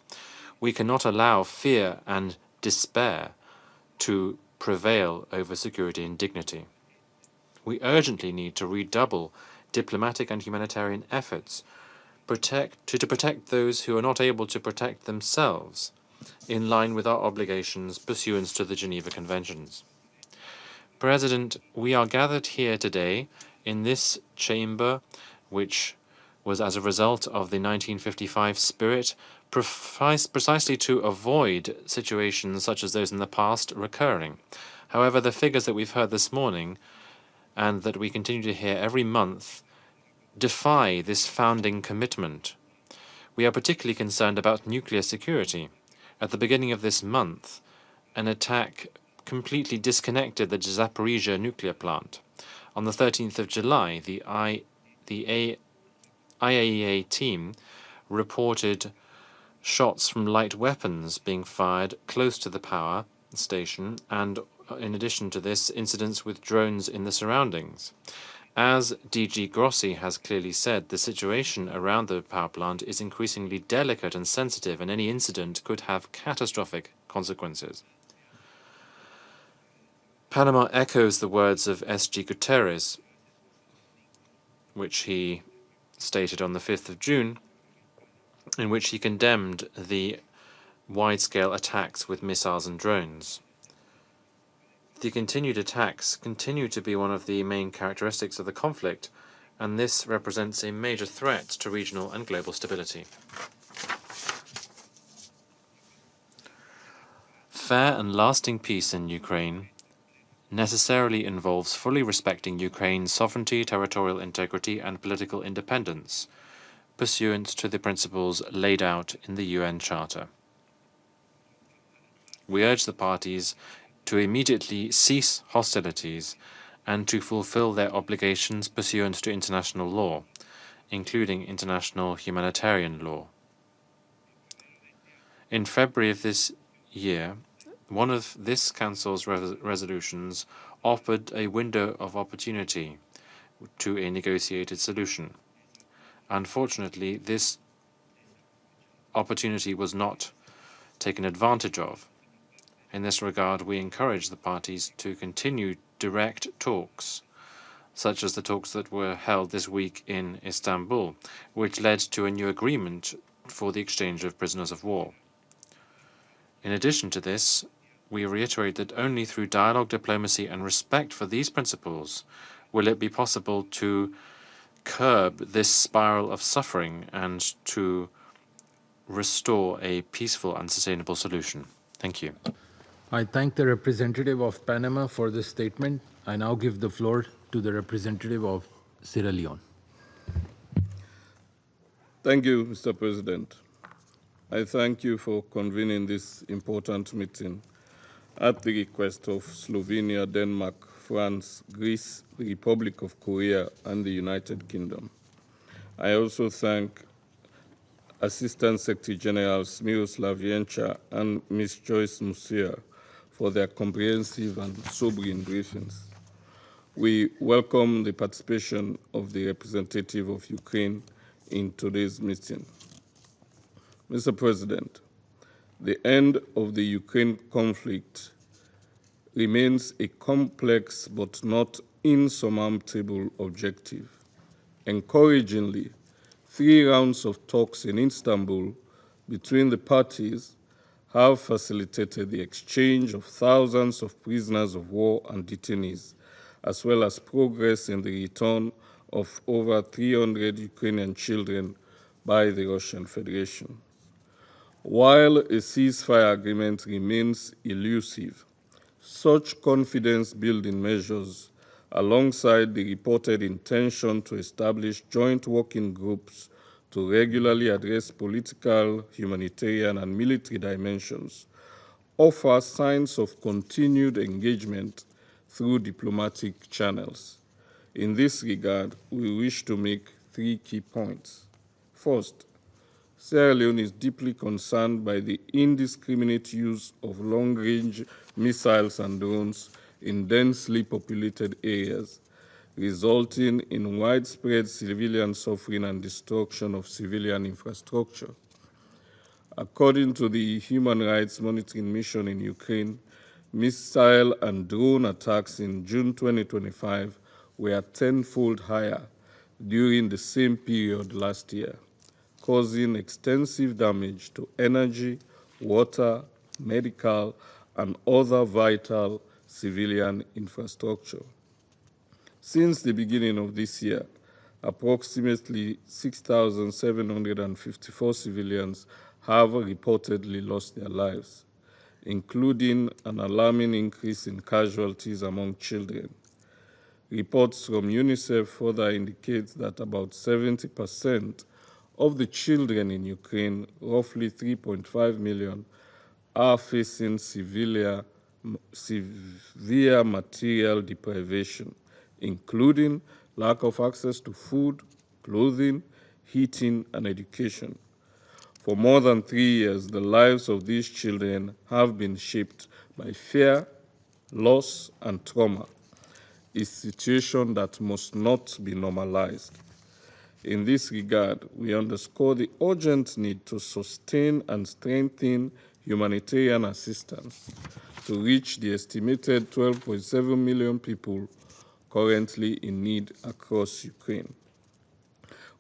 We cannot allow fear and despair to prevail over security and dignity. We urgently need to redouble diplomatic and humanitarian efforts to protect those who are not able to protect themselves, in line with our obligations pursuant to the Geneva Conventions. President, we are gathered here today in this chamber, which was as a result of the 1955 spirit, precisely to avoid situations such as those in the past recurring. However, the figures that we've heard this morning and that we continue to hear every month defy this founding commitment. We are particularly concerned about nuclear security. At the beginning of this month, an attack completely disconnected the Zaporizhzhia nuclear plant. On the 13th of July, the IAEA team reported shots from light weapons being fired close to the power station, and in addition to this, incidents with drones in the surroundings. As DG Grossi has clearly said, the situation around the power plant is increasingly delicate and sensitive, and any incident could have catastrophic consequences. Panama echoes the words of S.G. Guterres, which he stated on the 5th of June, in which he condemned the wide-scale attacks with missiles and drones. The continued attacks continue to be one of the main characteristics of the conflict, and this represents a major threat to regional and global stability. Fair and lasting peace in Ukraine necessarily involves fully respecting Ukraine's sovereignty, territorial integrity, and political independence, pursuant to the principles laid out in the UN Charter. We urge the parties to immediately cease hostilities and to fulfill their obligations pursuant to international law, including international humanitarian law. In February of this year, one of this Council's resolutions offered a window of opportunity to a negotiated solution. Unfortunately, this opportunity was not taken advantage of. In this regard, we encourage the parties to continue direct talks, such as the talks that were held this week in Istanbul, which led to a new agreement for the exchange of prisoners of war. In addition to this, we reiterate that only through dialogue, diplomacy, and respect for these principles will it be possible to curb this spiral of suffering and to restore a peaceful and sustainable solution. Thank you. I thank the representative of Panama for this statement. I now give the floor to the representative of Sierra Leone. Thank you, Mr. President. I thank you for convening this important meeting at the request of Slovenia, Denmark, France, Greece, the Republic of Korea, and the United Kingdom. I also thank Assistant Secretary Generals Miroslav Jenča and Ms. Joyce Musia for their comprehensive and sobering briefings. We welcome the participation of the representative of Ukraine in today's meeting. Mr. President, the end of the Ukraine conflict remains a complex but not insurmountable objective. Encouragingly, 3 rounds of talks in Istanbul between the parties have facilitated the exchange of thousands of prisoners of war and detainees, as well as progress in the return of over 300 Ukrainian children by the Russian Federation. While a ceasefire agreement remains elusive, such confidence-building measures, alongside the reported intention to establish joint working groups to regularly address political, humanitarian, and military dimensions, offer signs of continued engagement through diplomatic channels. In this regard, we wish to make 3 key points. First, Sierra Leone is deeply concerned by the indiscriminate use of long-range missiles and drones in densely populated areas, resulting in widespread civilian suffering and destruction of civilian infrastructure. According to the Human Rights Monitoring Mission in Ukraine, missile and drone attacks in June 2025 were 10-fold higher during the same period last year, causing extensive damage to energy, water, medical, and other vital civilian infrastructure. Since the beginning of this year, approximately 6,754 civilians have reportedly lost their lives, including an alarming increase in casualties among children. Reports from UNICEF further indicate that about 70% of the children in Ukraine, roughly 3.5 million, are facing severe material deprivation, including lack of access to food, clothing, heating, and education. For more than 3 years, the lives of these children have been shaped by fear, loss, and trauma, a situation that must not be normalized. In this regard, we underscore the urgent need to sustain and strengthen humanitarian assistance to reach the estimated 12.7 million people currently in need across Ukraine.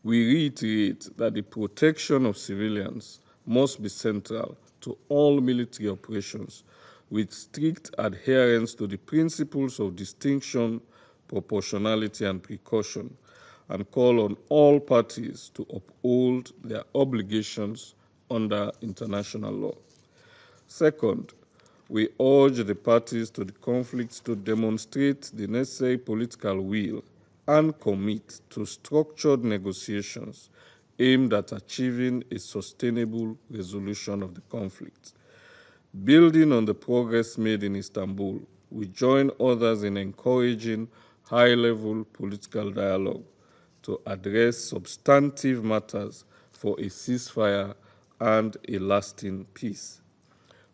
We reiterate that the protection of civilians must be central to all military operations, with strict adherence to the principles of distinction, proportionality, and precaution, and call on all parties to uphold their obligations under international law. Second, we urge the parties to the conflict to demonstrate the necessary political will and commit to structured negotiations aimed at achieving a sustainable resolution of the conflict. Building on the progress made in Istanbul, we join others in encouraging high-level political dialogue to address substantive matters for a ceasefire and a lasting peace.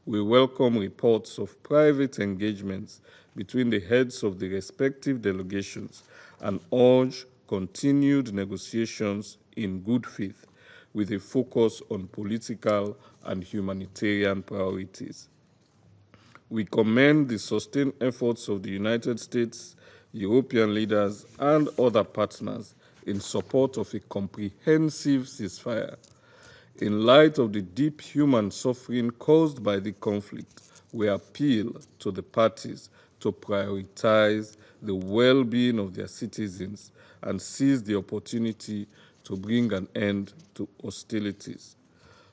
We welcome reports of private engagements between the heads of the respective delegations and urge continued negotiations in good faith with a focus on political and humanitarian priorities. We commend the sustained efforts of the United States, European leaders, and other partners in support of a comprehensive ceasefire. In light of the deep human suffering caused by the conflict, we appeal to the parties to prioritize the well-being of their citizens and seize the opportunity to bring an end to hostilities.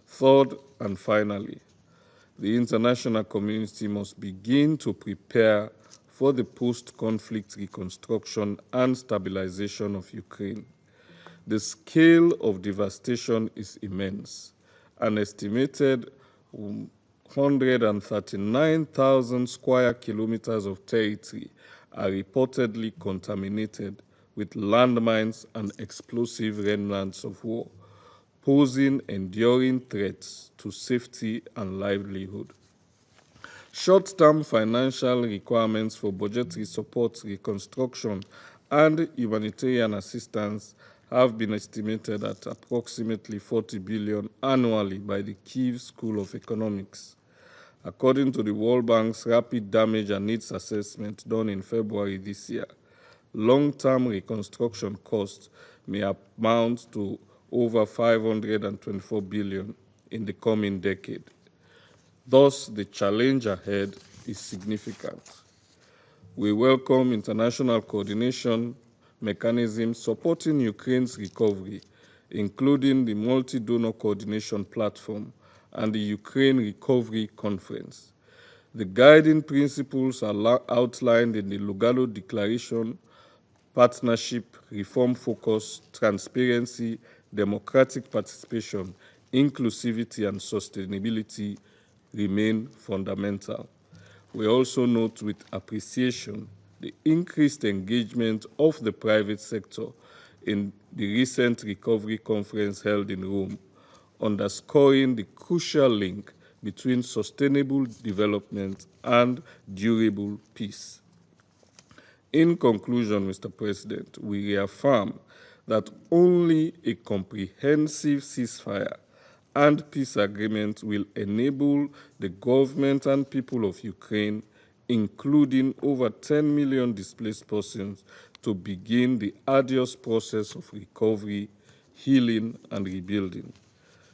Third and finally, the international community must begin to prepare for the post-conflict reconstruction and stabilization of Ukraine. The scale of devastation is immense. An estimated 139,000 square kilometers of territory are reportedly contaminated with landmines and explosive remnants of war, posing enduring threats to safety and livelihood. Short-term financial requirements for budgetary support, reconstruction, and humanitarian assistance have been estimated at approximately 40 billion annually by the Kyiv School of Economics. According to the World Bank's Rapid Damage and Needs Assessment done in February this year, long-term reconstruction costs may amount to over 524 billion in the coming decade. Thus, the challenge ahead is significant. We welcome international coordination mechanisms supporting Ukraine's recovery, including the Multi-Donor Coordination Platform and the Ukraine Recovery Conference. The guiding principles are outlined in the Lugano Declaration: partnership, reform focus, transparency, democratic participation, inclusivity, and sustainability remain fundamental. We also note with appreciation the increased engagement of the private sector in the recent recovery conference held in Rome, underscoring the crucial link between sustainable development and durable peace. In conclusion, Mr. President, we reaffirm that only a comprehensive ceasefire and peace agreement will enable the government and people of Ukraine, including over 10 million displaced persons, to begin the arduous process of recovery, healing, and rebuilding.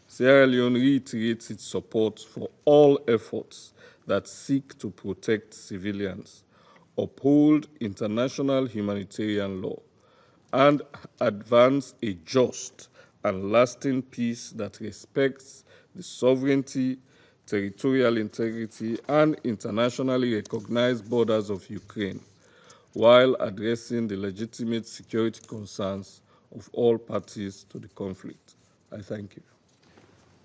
Sierra Leone reiterates its support for all efforts that seek to protect civilians, uphold international humanitarian law, and advance a just and lasting peace that respects the sovereignty, territorial integrity, and internationally recognized borders of Ukraine, while addressing the legitimate security concerns of all parties to the conflict. I thank you.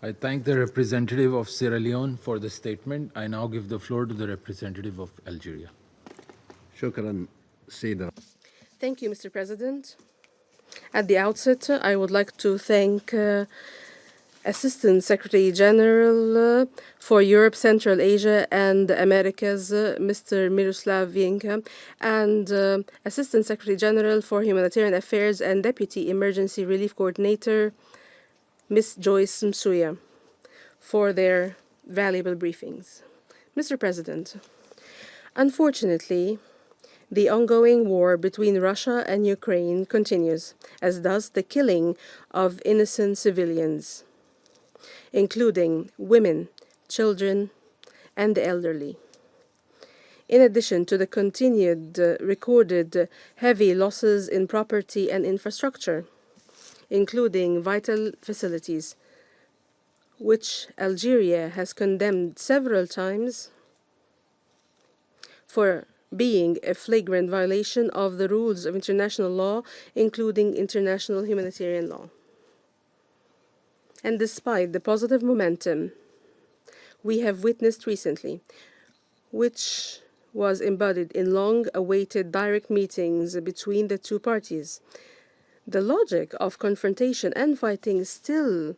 I thank the representative of Sierra Leone for the statement. I now give the floor to the representative of Algeria. Shukran, Sida. Thank you, Mr. President. At the outset, I would like to thank Assistant Secretary General for Europe, Central Asia, and the Americas, Mr. Miroslav Vienka, and Assistant Secretary General for Humanitarian Affairs and Deputy Emergency Relief Coordinator, Ms. Joyce Msuya, for their valuable briefings. Mr. President, unfortunately, the ongoing war between Russia and Ukraine continues, as does the killing of innocent civilians, including women, children, and the elderly. In addition to the continued recorded heavy losses in property and infrastructure, including vital facilities, which Algeria has condemned several times for being a flagrant violation of the rules of international law, including international humanitarian law. And despite the positive momentum we have witnessed recently, which was embodied in long-awaited direct meetings between the two parties, the logic of confrontation and fighting still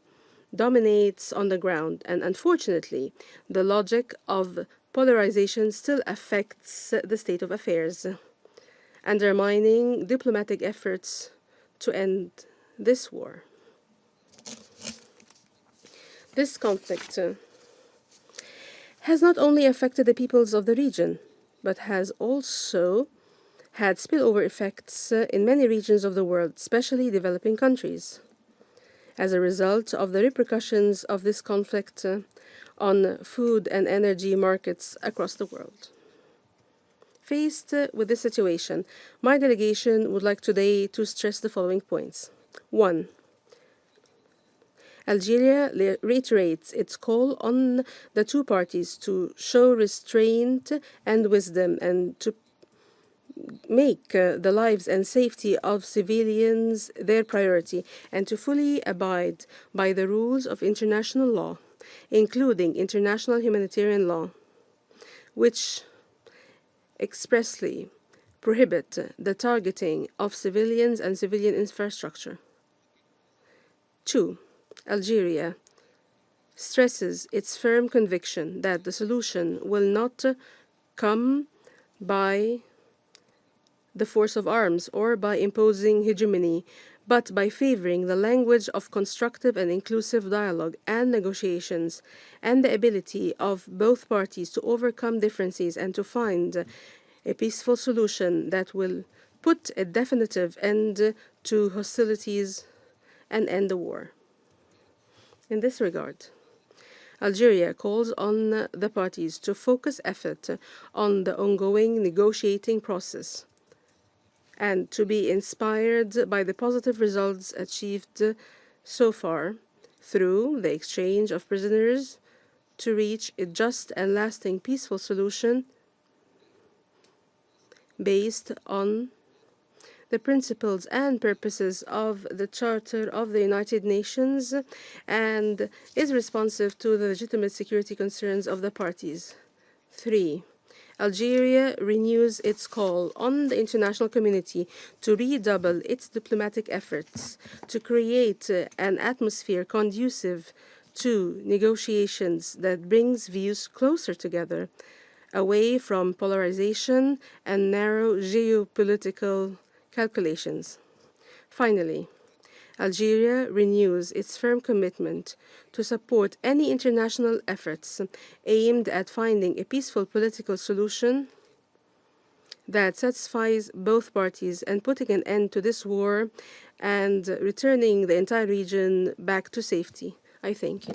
dominates on the ground, and unfortunately, the logic of polarization still affects the state of affairs, undermining diplomatic efforts to end this war. This conflict has not only affected the peoples of the region, but has also had spillover effects in many regions of the world, especially developing countries. As a result of the repercussions of this conflict on food and energy markets across the world. Faced with this situation, my delegation would like today to stress the following points. 1. Algeria reiterates its call on the two parties to show restraint and wisdom and to make the lives and safety of civilians their priority and to fully abide by the rules of international law, including international humanitarian law, which expressly prohibit the targeting of civilians and civilian infrastructure. 2. Algeria stresses its firm conviction that the solution will not come by the force of arms or by imposing hegemony, but by favoring the language of constructive and inclusive dialogue and negotiations, and the ability of both parties to overcome differences and to find a peaceful solution that will put a definitive end to hostilities and end the war. In this regard, Algeria calls on the parties to focus effort on the ongoing negotiating process and to be inspired by the positive results achieved so far through the exchange of prisoners to reach a just and lasting peaceful solution based on the principles and purposes of the Charter of the United Nations and is responsive to the legitimate security concerns of the parties. 3. Algeria renews its call on the international community to redouble its diplomatic efforts to create an atmosphere conducive to negotiations that brings views closer together, away from polarization and narrow geopolitical calculations. Finally, Algeria renews its firm commitment to support any international efforts aimed at finding a peaceful political solution that satisfies both parties and putting an end to this war and returning the entire region back to safety. I thank you.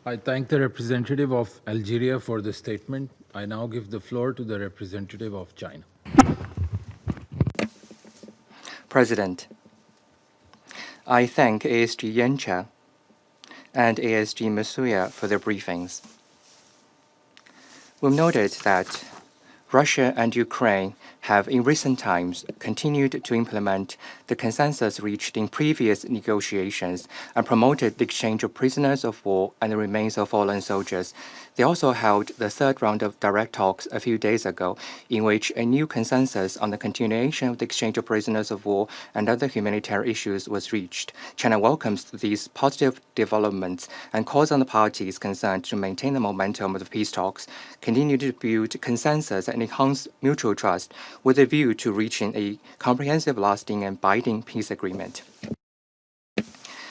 I thank the representative of Algeria for the statement. I now give the floor to the representative of China. President, I thank ASG Yencha and ASG Masuya for their briefings. We've noted that Russia and Ukraine have in recent times continued to implement the consensus reached in previous negotiations and promoted the exchange of prisoners of war and the remains of fallen soldiers. They also held the third round of direct talks a few days ago, in which a new consensus on the continuation of the exchange of prisoners of war and other humanitarian issues was reached. China welcomes these positive developments and calls on the parties concerned to maintain the momentum of the peace talks, continue to build consensus and enhance mutual trust with a view to reaching a comprehensive, lasting, and binding peace agreement.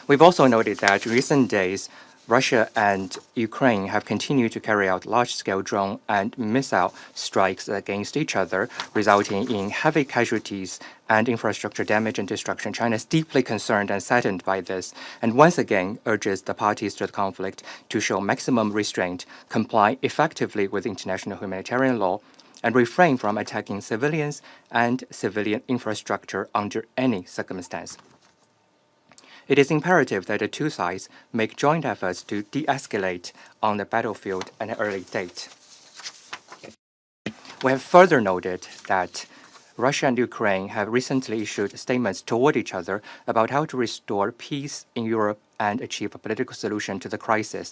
We've also noted that in recent days, Russia and Ukraine have continued to carry out large-scale drone and missile strikes against each other, resulting in heavy casualties and infrastructure damage and destruction. China is deeply concerned and saddened by this, and once again urges the parties to the conflict to show maximum restraint, comply effectively with international humanitarian law, and refrain from attacking civilians and civilian infrastructure under any circumstance. It is imperative that the two sides make joint efforts to de-escalate on the battlefield at an early date. We have further noted that Russia and Ukraine have recently issued statements toward each other about how to restore peace in Europe and achieve a political solution to the crisis.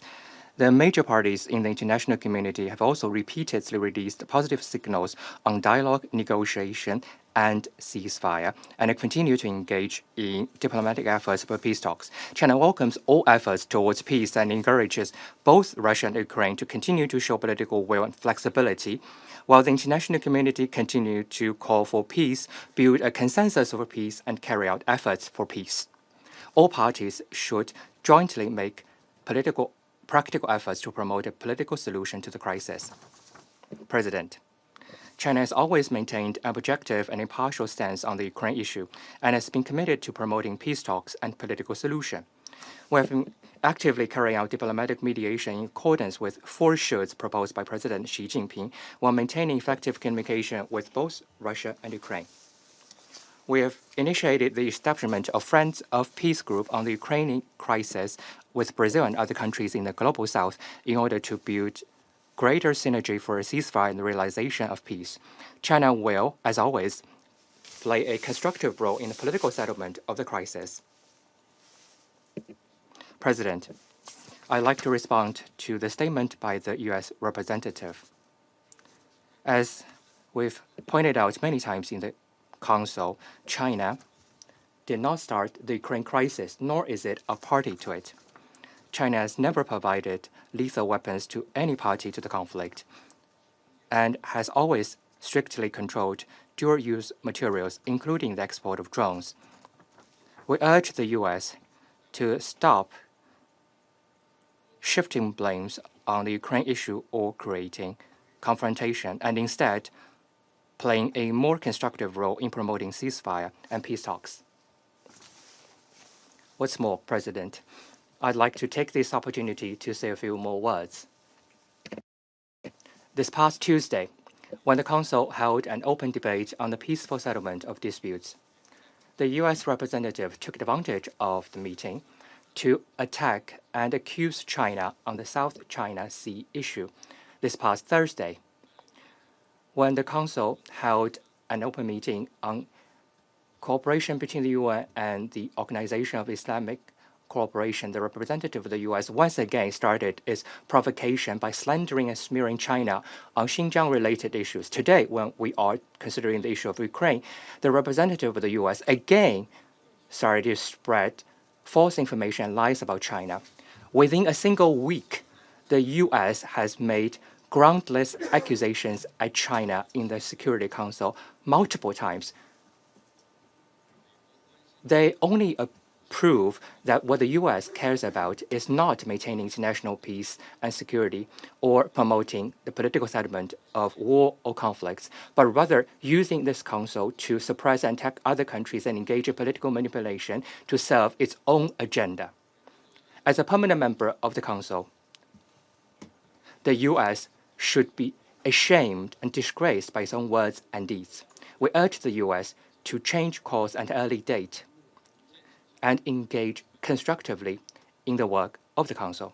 The major parties in the international community have also repeatedly released positive signals on dialogue, negotiation, and ceasefire, and continue to engage in diplomatic efforts for peace talks. China welcomes all efforts towards peace and encourages both Russia and Ukraine to continue to show political will and flexibility, while the international community continue to call for peace, build a consensus over peace, and carry out efforts for peace. All parties should jointly make practical efforts to promote a political solution to the crisis. President, China has always maintained an objective and impartial stance on the Ukraine issue and has been committed to promoting peace talks and political solution. We have been actively carrying out diplomatic mediation in accordance with 4 shoulds proposed by President Xi Jinping while maintaining effective communication with both Russia and Ukraine. We have initiated the establishment of Friends of Peace Group on the Ukrainian crisis with Brazil and other countries in the Global South in order to build greater synergy for a ceasefire and the realization of peace. China will, as always, play a constructive role in the political settlement of the crisis. President, I'd like to respond to the statement by the U.S. representative. As we've pointed out many times in the Council, China did not start the Ukraine crisis, nor is it a party to it. China has never provided lethal weapons to any party to the conflict and has always strictly controlled dual-use materials, including the export of drones. We urge the U.S. to stop shifting blames on the Ukraine issue or creating confrontation, and instead playing a more constructive role in promoting ceasefire and peace talks. What's more, President, I'd like to take this opportunity to say a few more words. This past Tuesday, when the Council held an open debate on the peaceful settlement of disputes, the U.S. representative took advantage of the meeting to attack and accuse China on the South China Sea issue. This past Thursday, when the Council held an open meeting on cooperation between the UN and the Organization of Islamic Cooperation, the representative of the U.S. once again started its provocation by slandering and smearing China on Xinjiang-related issues. Today, when we are considering the issue of Ukraine, the representative of the U.S. again started to spread false information and lies about China. Within a single week, the U.S. has made groundless accusations at China in the Security Council multiple times. They only prove that what the U.S. cares about is not maintaining international peace and security or promoting the political settlement of war or conflicts, but rather using this council to suppress and attack other countries and engage in political manipulation to serve its own agenda. As a permanent member of the council, the U.S. should be ashamed and disgraced by its own words and deeds. We urge the U.S. to change course at an early date and engage constructively in the work of the Council.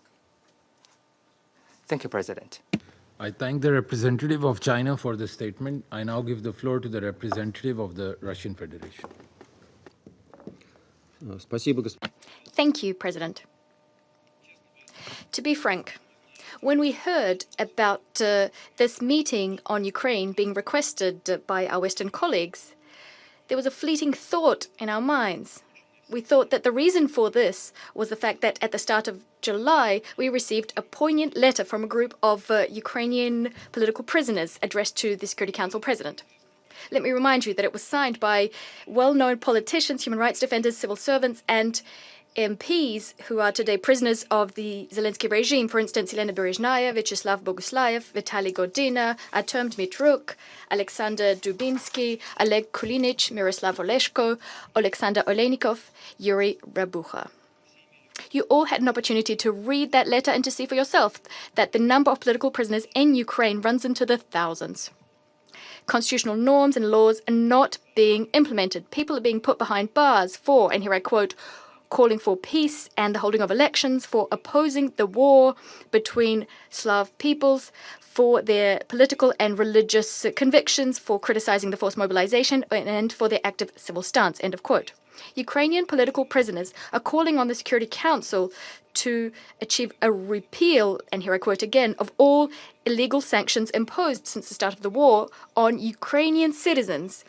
Thank you, President. I thank the representative of China for the statement. I now give the floor to the representative of the Russian Federation. Thank you, President. To be frank, when we heard about this meeting on Ukraine being requested by our Western colleagues, there was a fleeting thought in our minds. We thought that the reason for this was the fact that at the start of July, we received a poignant letter from a group of Ukrainian political prisoners addressed to the Security Council President. Let me remind you that it was signed by well-known politicians, human rights defenders, civil servants, and MPs who are today prisoners of the Zelensky regime. For instance, Elena Berezhnaya, Vyacheslav Boguslayev, Vitaly Godina, Artem Dmitruk, Alexander Dubinsky, Oleg Kulinich, Miroslav Oleshko, Alexander Oleynikov, Yuri Rabucha. You all had an opportunity to read that letter and to see for yourself that the number of political prisoners in Ukraine runs into the thousands. Constitutional norms and laws are not being implemented. People are being put behind bars for, and here I quote, calling for peace and the holding of elections, for opposing the war between Slav peoples, for their political and religious convictions, for criticizing the forced mobilization, and for their active civil stance, end of quote. Ukrainian political prisoners are calling on the Security Council to achieve a repeal, and here I quote again, of all illegal sanctions imposed since the start of the war on Ukrainian citizens.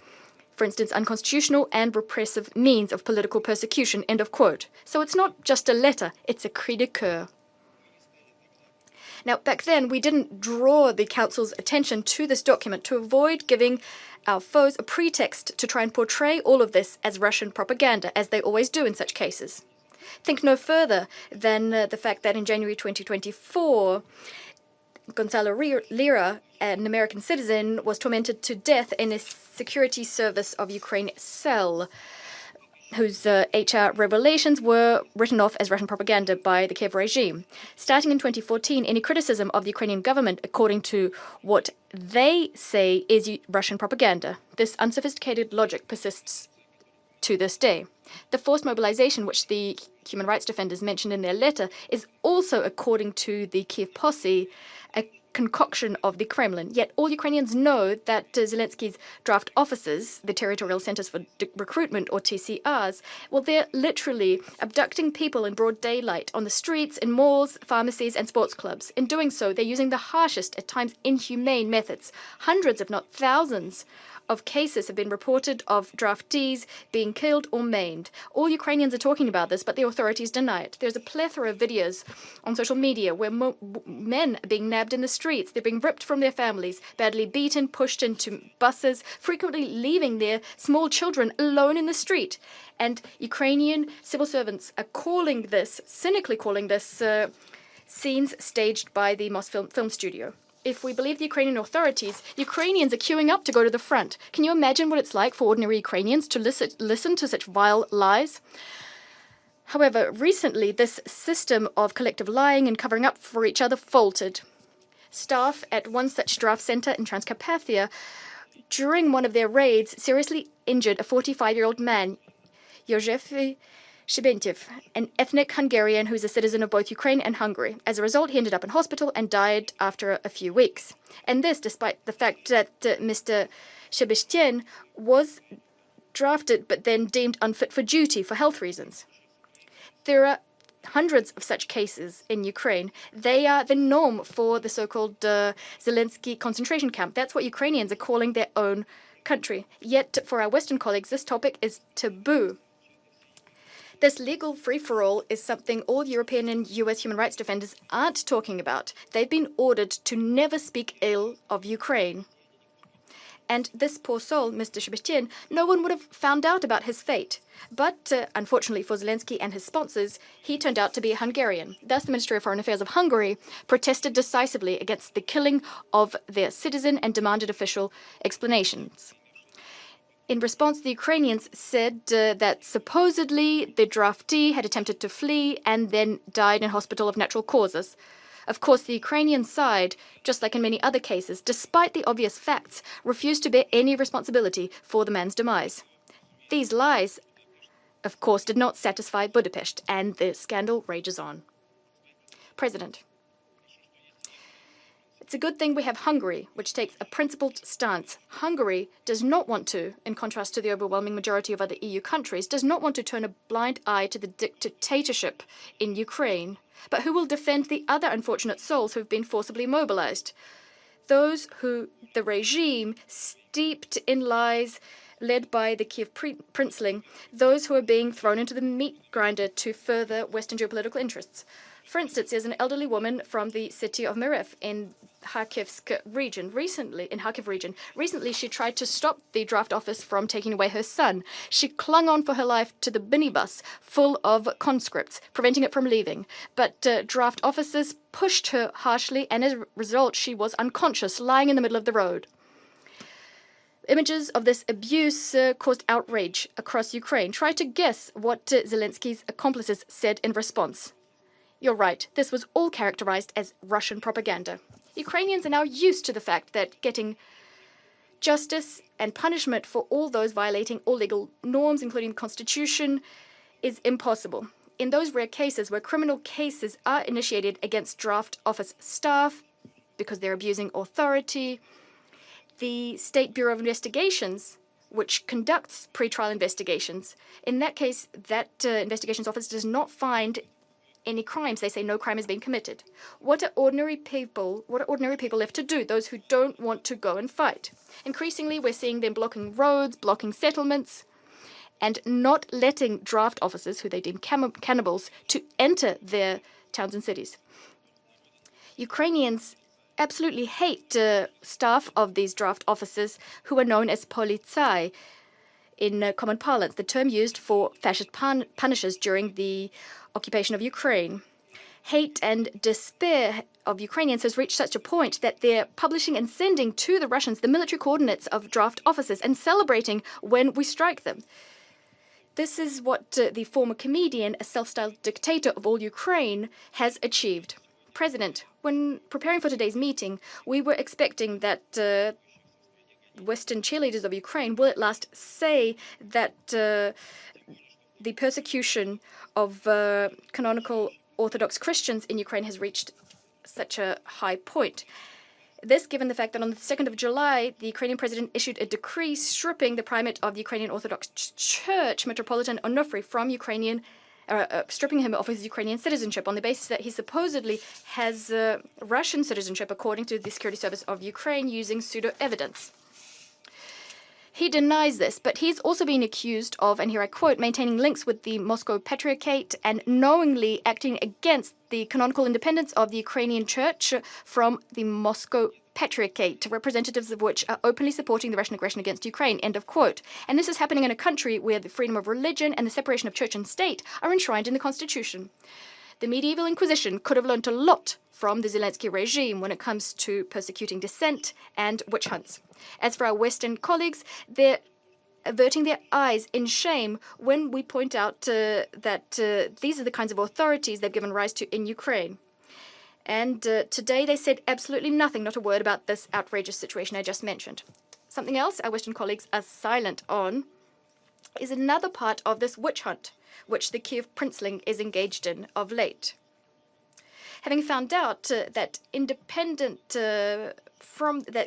For instance, unconstitutional and repressive means of political persecution, end of quote. So it's not just a letter, it's a cri de coeur. Now, back then, we didn't draw the Council's attention to this document to avoid giving our foes a pretext to try and portray all of this as Russian propaganda, as they always do in such cases. Think no further than the fact that in January 2024, Gonzalo Lira, an American citizen, was tormented to death in a security service of Ukraine cell, whose HR revelations were written off as Russian propaganda by the Kiev regime. Starting in 2014, any criticism of the Ukrainian government, according to what they say is Russian propaganda. This unsophisticated logic persists to this day. The forced mobilization, which the human rights defenders mentioned in their letter, is also, according to the Kiev posse, a concoction of the Kremlin. Yet all Ukrainians know that Zelensky's draft officers, the Territorial Centers for Recruitment, or TCRs, well, they're literally abducting people in broad daylight on the streets, in malls, pharmacies, and sports clubs. In doing so, they're using the harshest, at times inhumane methods. Hundreds, if not thousands, of cases have been reported of draftees being killed or maimed. All Ukrainians are talking about this, but the authorities deny it. There's a plethora of videos on social media where men are being nabbed in the streets. They're being ripped from their families, badly beaten, pushed into buses, frequently leaving their small children alone in the street. And Ukrainian civil servants are calling this, cynically calling this, scenes staged by the Moscow film studio. If we believe the Ukrainian authorities, Ukrainians are queuing up to go to the front. Can you imagine what it's like for ordinary Ukrainians to listen to such vile lies? However, recently, this system of collective lying and covering up for each other faltered. Staff at one such draft center in Transcarpathia, during one of their raids, seriously injured a 45-year-old man, József Shibentiev, an ethnic Hungarian who's a citizen of both Ukraine and Hungary. As a result, he ended up in hospital and died after a few weeks. And this despite the fact that Mr. Shibestien was drafted but then deemed unfit for duty for health reasons. There are hundreds of such cases in Ukraine. They are the norm for the so-called Zelensky concentration camp. That's what Ukrainians are calling their own country. Yet, for our Western colleagues, this topic is taboo. This legal free-for-all is something all European and US human rights defenders aren't talking about. They've been ordered to never speak ill of Ukraine. And this poor soul, Mr. Shibestien, no one would have found out about his fate. But, unfortunately for Zelensky and his sponsors, he turned out to be a Hungarian. Thus, the Ministry of Foreign Affairs of Hungary protested decisively against the killing of their citizen and demanded official explanations. In response, the Ukrainians said that supposedly the draftee had attempted to flee and then died in hospital of natural causes. Of course, the Ukrainian side, just like in many other cases, despite the obvious facts, refused to bear any responsibility for the man's demise. These lies, of course, did not satisfy Budapest, and the scandal rages on. President, it's a good thing we have Hungary, which takes a principled stance. Hungary does not want to, in contrast to the overwhelming majority of other EU countries, does not want to turn a blind eye to the dictatorship in Ukraine, but who will defend the other unfortunate souls who have been forcibly mobilized. Those who the regime, steeped in lies, led by the Kiev princeling, those who are being thrown into the meat grinder to further Western geopolitical interests. For instance, there's an elderly woman from the city of Myrev in Kharkiv region. Recently, she tried to stop the draft office from taking away her son. She clung on for her life to the minibus full of conscripts, preventing it from leaving. But draft officers pushed her harshly, and as a result, she was unconscious, lying in the middle of the road. Images of this abuse caused outrage across Ukraine. Try to guess what Zelensky's accomplices said in response. You're right, this was all characterized as Russian propaganda. Ukrainians are now used to the fact that getting justice and punishment for all those violating all legal norms, including the Constitution, is impossible. In those rare cases where criminal cases are initiated against draft office staff because they're abusing authority, the State Bureau of Investigations which conducts pre-trial investigations. In that case, that investigations office does not find any crimes. They say no crime has been committed. What are ordinary people left to do, those who don't want to go and fight? Increasingly, we're seeing them blocking roads, blocking settlements, and not letting draft officers, who they deem cannibals, to enter their towns and cities. Ukrainians absolutely hate staff of these draft officers, who are known as politsai in common parlance, the term used for fascist punishers during the occupation of Ukraine. Hate and despair of Ukrainians has reached such a point that they're publishing and sending to the Russians the military coordinates of draft officers and celebrating when we strike them. This is what the former comedian, a self-styled dictator of all Ukraine, has achieved. President, when preparing for today's meeting, we were expecting that Western cheerleaders of Ukraine will at last say that the persecution of canonical Orthodox Christians in Ukraine has reached such a high point. This, given the fact that on the 2nd of July, the Ukrainian president issued a decree stripping the primate of the Ukrainian Orthodox Church, Metropolitan Onufry, from stripping him of his Ukrainian citizenship on the basis that he supposedly has Russian citizenship, according to the Security Service of Ukraine, using pseudo-evidence. He denies this, but he's also being accused of, and here I quote, maintaining links with the Moscow Patriarchate and knowingly acting against the canonical independence of the Ukrainian Church from the Moscow Patriarchate, representatives of which are openly supporting the Russian aggression against Ukraine, end of quote. And this is happening in a country where the freedom of religion and the separation of church and state are enshrined in the constitution. The medieval Inquisition could have learnt a lot from the Zelensky regime when it comes to persecuting dissent and witch hunts. As for our Western colleagues, they're averting their eyes in shame when we point out that these are the kinds of authorities they've given rise to in Ukraine. And today they said absolutely nothing, not a word about this outrageous situation I just mentioned. Something else our Western colleagues are silent on is another part of this witch hunt, which the Kiev princeling is engaged in of late. Having found out that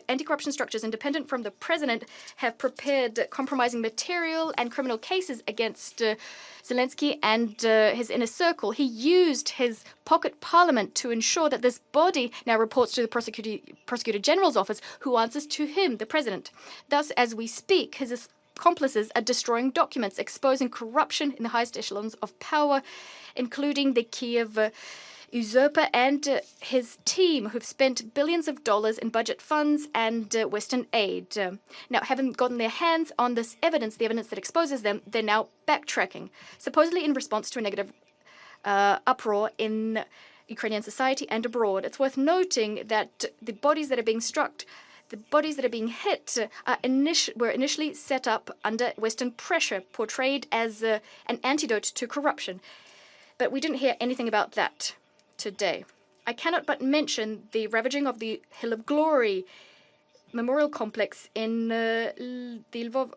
anti-corruption structures independent from the president have prepared compromising material and criminal cases against Zelensky and his inner circle, he used his pocket parliament to ensure that this body now reports to the prosecutor general's office, who answers to him, the president. Thus, as we speak, his accomplices are destroying documents exposing corruption in the highest echelons of power, including the Kiev usurper and his team, who've spent billions of dollars in budget funds and Western aid. Now, having gotten their hands on this evidence, the evidence that exposes them, they're now backtracking, supposedly in response to a negative uproar in Ukrainian society and abroad. It's worth noting that the bodies that are being struck, the bodies that are being hit were initially set up under Western pressure, portrayed as an antidote to corruption. But we didn't hear anything about that today. I cannot but mention the ravaging of the Hill of Glory memorial complex in Lvov.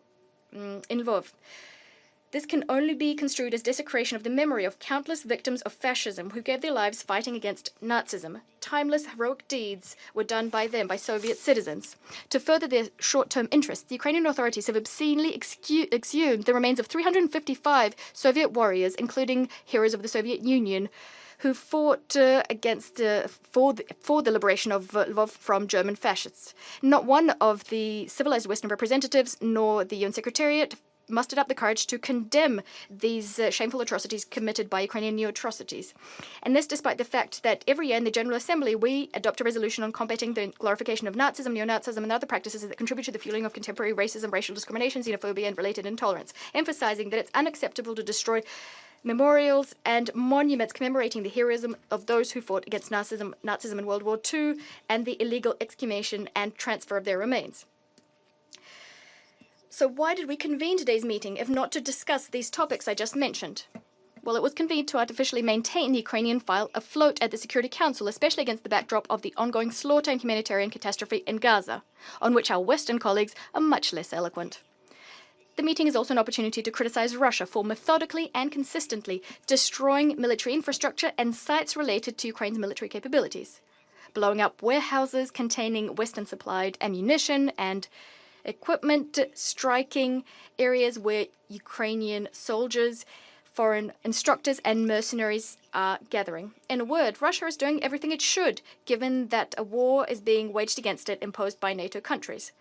This can only be construed as desecration of the memory of countless victims of fascism who gave their lives fighting against Nazism. Timeless heroic deeds were done by them, by Soviet citizens. To further their short-term interests, the Ukrainian authorities have obscenely exhumed the remains of 355 Soviet warriors, including heroes of the Soviet Union, who fought for the liberation of Lvov from German fascists. Not one of the civilized Western representatives nor the UN Secretariat mustered up the courage to condemn these shameful atrocities committed by Ukrainian neo-atrocities. And this despite the fact that every year in the General Assembly we adopt a resolution on combating the glorification of Nazism, neo-Nazism and other practices that contribute to the fueling of contemporary racism, racial discrimination, xenophobia and related intolerance, emphasizing that it's unacceptable to destroy memorials and monuments commemorating the heroism of those who fought against Nazism in World War II and the illegal exhumation and transfer of their remains. So why did we convene today's meeting if not to discuss these topics I just mentioned? Well, it was convened to artificially maintain the Ukrainian file afloat at the Security Council, especially against the backdrop of the ongoing slaughter and humanitarian catastrophe in Gaza, on which our Western colleagues are much less eloquent. The meeting is also an opportunity to criticize Russia for methodically and consistently destroying military infrastructure and sites related to Ukraine's military capabilities, blowing up warehouses containing Western-supplied ammunition and equipment, striking areas where Ukrainian soldiers, foreign instructors and mercenaries are gathering. In a word, Russia is doing everything it should, given that a war is being waged against it imposed by NATO countries.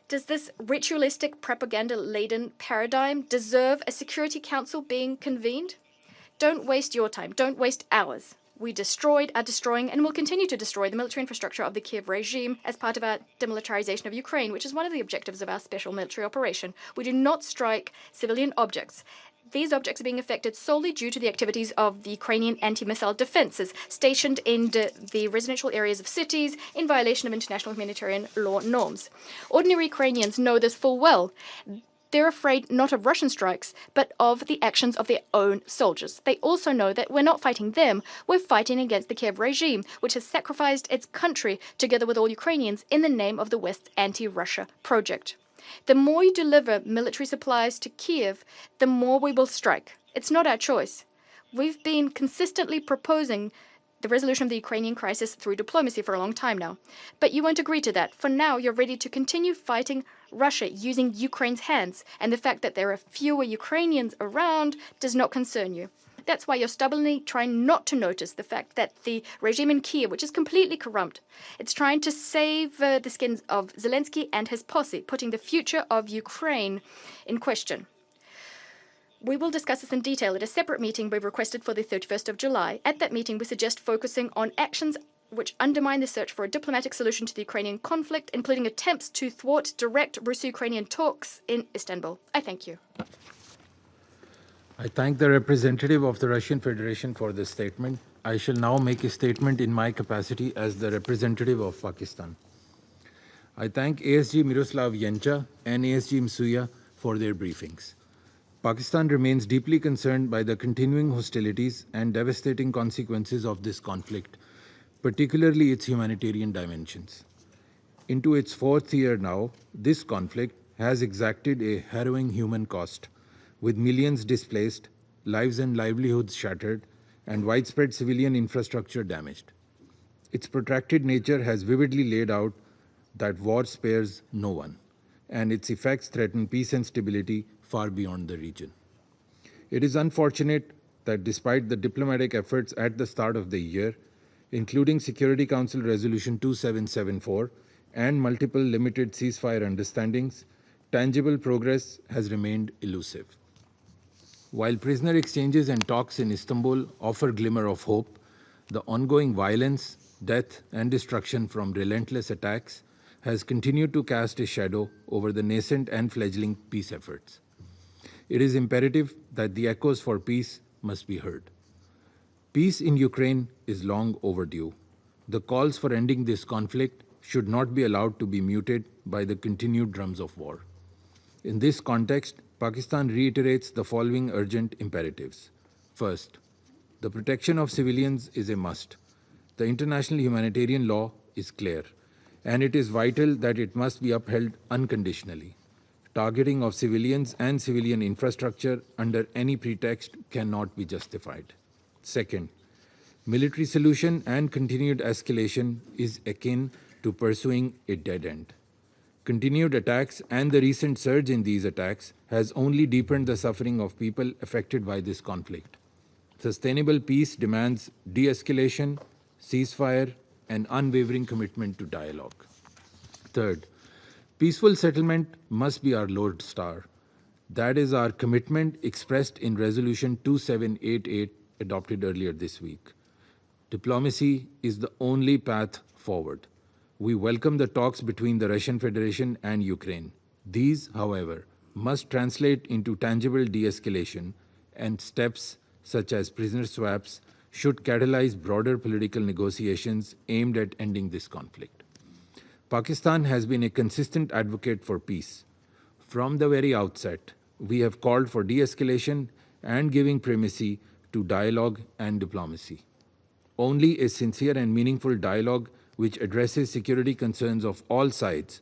Does this ritualistic, propaganda-laden paradigm deserve a Security Council being convened? Don't waste your time. Don't waste ours. We destroyed, are destroying, and will continue to destroy the military infrastructure of the Kiev regime as part of our demilitarization of Ukraine, which is one of the objectives of our special military operation. We do not strike civilian objects. These objects are being affected solely due to the activities of the Ukrainian anti-missile defenses stationed in the residential areas of cities in violation of international humanitarian law norms. Ordinary Ukrainians know this full well. They're afraid not of Russian strikes, but of the actions of their own soldiers. They also know that we're not fighting them, we're fighting against the Kiev regime, which has sacrificed its country, together with all Ukrainians, in the name of the West's anti-Russia project. The more you deliver military supplies to Kiev, the more we will strike. It's not our choice. We've been consistently proposing the resolution of the Ukrainian crisis through diplomacy for a long time now. But you won't agree to that. For now, you're ready to continue fighting Russia using Ukraine's hands, and the fact that there are fewer Ukrainians around does not concern you. That's why you're stubbornly trying not to notice the fact that the regime in Kiev, which is completely corrupt, it's trying to save the skins of Zelensky and his posse, putting the future of Ukraine in question. We will discuss this in detail at a separate meeting we've requested for the 31st of July. At that meeting, we suggest focusing on actions which undermine the search for a diplomatic solution to the Ukrainian conflict, including attempts to thwart direct Russo-Ukrainian talks in Istanbul. I thank you. I thank the representative of the Russian Federation for this statement. I shall now make a statement in my capacity as the representative of Pakistan. I thank ASG Miroslav Yencha and ASG Msuya for their briefings. Pakistan remains deeply concerned by the continuing hostilities and devastating consequences of this conflict, particularly its humanitarian dimensions. Into its fourth year now, this conflict has exacted a harrowing human cost, with millions displaced, lives and livelihoods shattered, and widespread civilian infrastructure damaged. Its protracted nature has vividly laid out that war spares no one, and its effects threaten peace and stability far beyond the region. It is unfortunate that despite the diplomatic efforts at the start of the year, including Security Council Resolution 2774 and multiple limited ceasefire understandings, tangible progress has remained elusive. While prisoner exchanges and talks in Istanbul offer glimmer of hope, the ongoing violence, death, and destruction from relentless attacks has continued to cast a shadow over the nascent and fledgling peace efforts. It is imperative that the echoes for peace must be heard. Peace in Ukraine is long overdue. The calls for ending this conflict should not be allowed to be muted by the continued drums of war. In this context, Pakistan reiterates the following urgent imperatives. First, the protection of civilians is a must. The international humanitarian law is clear, and it is vital that it must be upheld unconditionally. Targeting of civilians and civilian infrastructure under any pretext cannot be justified. Second, military solution and continued escalation is akin to pursuing a dead end. Continued attacks and the recent surge in these attacks has only deepened the suffering of people affected by this conflict. Sustainable peace demands de-escalation, ceasefire, and unwavering commitment to dialogue. Third, peaceful settlement must be our Lord Star. That is our commitment expressed in Resolution 2788 adopted earlier this week. Diplomacy is the only path forward. We welcome the talks between the Russian Federation and Ukraine. These, however, must translate into tangible de-escalation, and steps such as prisoner swaps should catalyze broader political negotiations aimed at ending this conflict. Pakistan has been a consistent advocate for peace. From the very outset, we have called for de-escalation and giving primacy to dialogue and diplomacy. Only a sincere and meaningful dialogue which addresses security concerns of all sides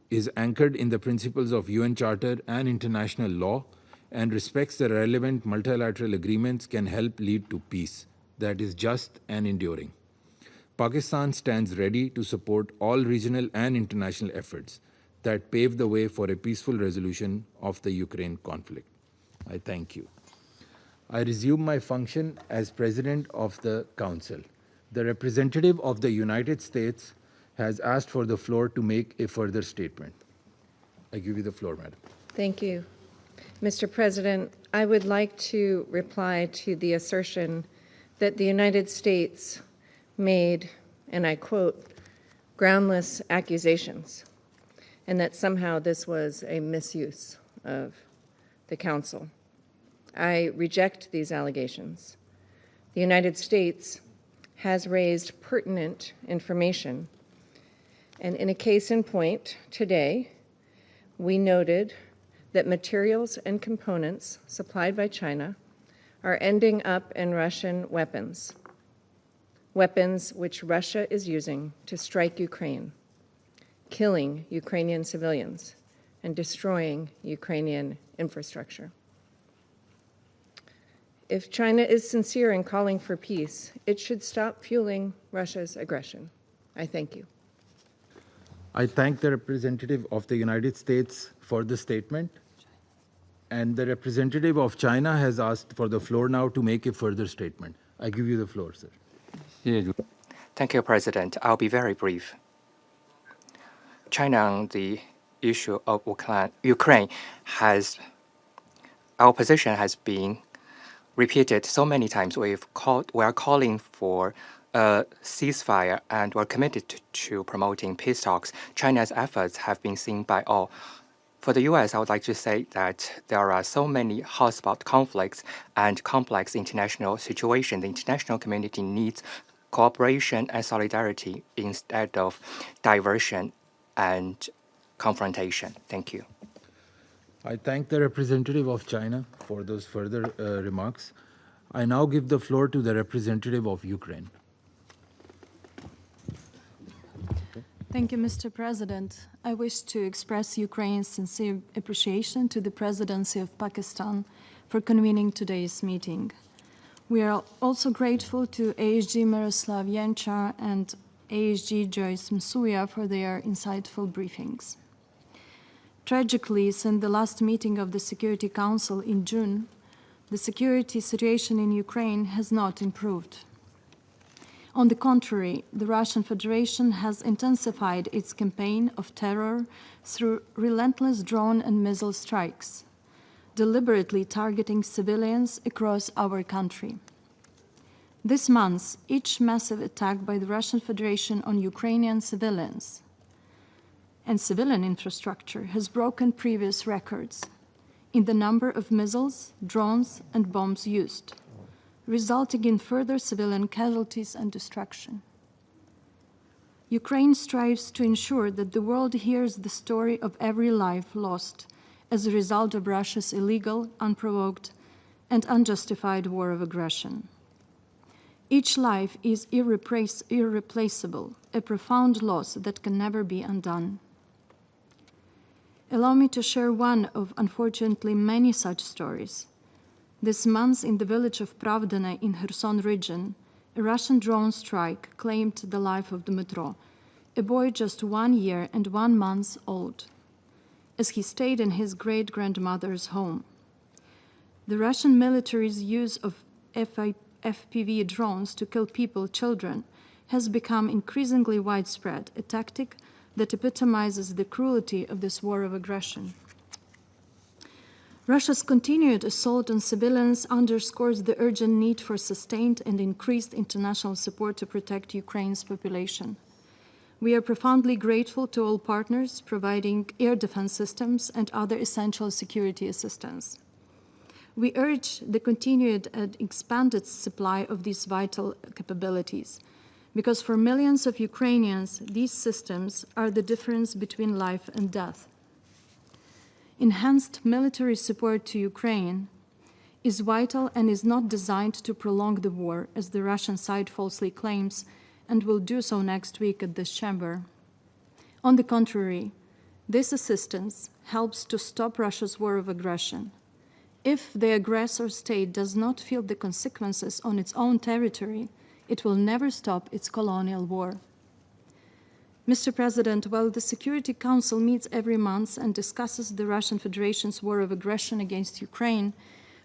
is anchored in the principles of UN Charter and international law and respects the relevant multilateral agreements can help lead to peace that is just and enduring. Pakistan stands ready to support all regional and international efforts. that pave the way for a peaceful resolution of the Ukraine conflict. I thank you. I resume my function as President of the Council. The representative of the United States has asked for the floor to make a further statement. I give you the floor, Madam. Thank you. Mr. President, I would like to reply to the assertion that the United States made, and I quote, groundless accusations, and that somehow this was a misuse of the Council. I reject these allegations. The United States has raised pertinent information, and in a case in point today, we noted that materials and components supplied by China are ending up in Russian weapons, weapons which Russia is using to strike Ukraine, killing Ukrainian civilians, and destroying Ukrainian infrastructure. If China is sincere in calling for peace, it should stop fueling Russia's aggression. I thank you. I thank the representative of the United States for the statement, and the representative of China has asked for the floor now to make a further statement. I give you the floor, sir. Thank you, President. I'll be very brief. China on the issue of Ukraine our position has been repeated so many times. We are calling for a ceasefire, and we're committed to promoting peace talks. China's efforts have been seen by all. For the U.S., I would like to say that there are so many hotspot conflicts and complex international situations. The international community needs cooperation and solidarity instead of diversion and confrontation. Thank you. I thank the representative of China for those further remarks. I now give the floor to the representative of Ukraine. Thank you, Mr. President. I wish to express Ukraine's sincere appreciation to the Presidency of Pakistan for convening today's meeting. We are also grateful to ASG Miroslav Yencha and ASG Joyce Msuya for their insightful briefings. Tragically, since the last meeting of the Security Council in June, the security situation in Ukraine has not improved. On the contrary, the Russian Federation has intensified its campaign of terror through relentless drone and missile strikes, deliberately targeting civilians across our country. This month, each massive attack by the Russian Federation on Ukrainian civilians and civilian infrastructure has broken previous records in the number of missiles, drones, and bombs used, resulting in further civilian casualties and destruction. Ukraine strives to ensure that the world hears the story of every life lost as a result of Russia's illegal, unprovoked, and unjustified war of aggression. Each life is irreplaceable, a profound loss that can never be undone. Allow me to share one of, unfortunately, many such stories. This month, in the village of Pravdane in Kherson region, a Russian drone strike claimed the life of Dmytro, a boy just 1 year and 1 month old, as he stayed in his great-grandmother's home. The Russian military's use of FPV drones to kill people, children, has become increasingly widespread, a tactic that epitomizes the cruelty of this war of aggression. Russia's continued assault on civilians underscores the urgent need for sustained and increased international support to protect Ukraine's population. We are profoundly grateful to all partners providing air defense systems and other essential security assistance. We urge the continued and expanded supply of these vital capabilities, because for millions of Ukrainians, these systems are the difference between life and death. Enhanced military support to Ukraine is vital and is not designed to prolong the war, as the Russian side falsely claims, and will do so next week at this chamber. On the contrary, this assistance helps to stop Russia's war of aggression. If the aggressor state does not feel the consequences on its own territory, it will never stop its colonial war. Mr. President, while the Security Council meets every month and discusses the Russian Federation's war of aggression against Ukraine,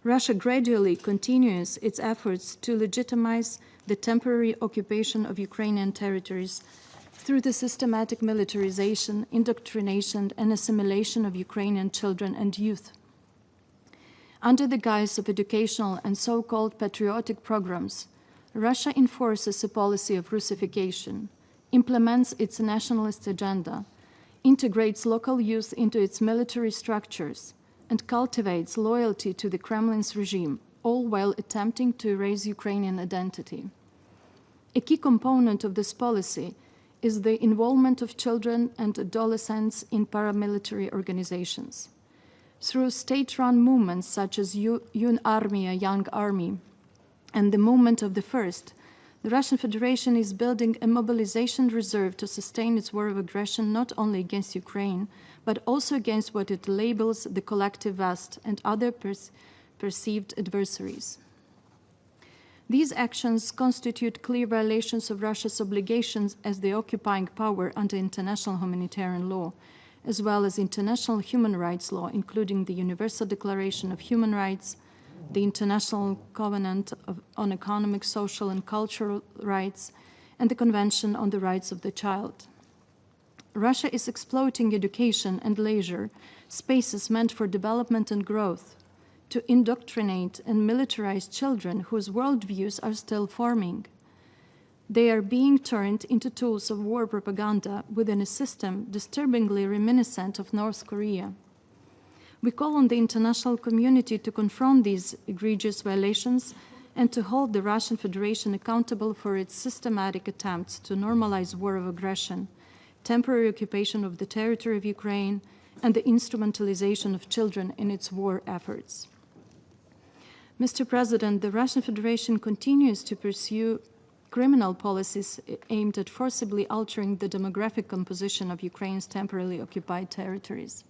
Russia gradually continues its efforts to legitimize the temporary occupation of Ukrainian territories through the systematic militarization, indoctrination, and assimilation of Ukrainian children and youth. Under the guise of educational and so-called patriotic programs, Russia enforces a policy of Russification, implements its nationalist agenda, integrates local youth into its military structures, and cultivates loyalty to the Kremlin's regime, all while attempting to erase Ukrainian identity. A key component of this policy is the involvement of children and adolescents in paramilitary organizations. Through state-run movements such as Yun Armia, Young Army, and the Movement of the First, the Russian Federation is building a mobilization reserve to sustain its war of aggression not only against Ukraine, but also against what it labels the collective West and other perceived adversaries. These actions constitute clear violations of Russia's obligations as the occupying power under international humanitarian law, as well as international human rights law, including the Universal Declaration of Human Rights, the International Covenant on Economic, Social, and Cultural Rights, and the Convention on the Rights of the Child. Russia is exploiting education and leisure, spaces meant for development and growth, to indoctrinate and militarize children whose worldviews are still forming. They are being turned into tools of war propaganda within a system disturbingly reminiscent of North Korea. We call on the international community to confront these egregious violations and to hold the Russian Federation accountable for its systematic attempts to normalize war of aggression, temporary occupation of the territory of Ukraine, and the instrumentalization of children in its war efforts. Mr. President, the Russian Federation continues to pursue criminal policies aimed at forcibly altering the demographic composition of Ukraine's temporarily occupied territories.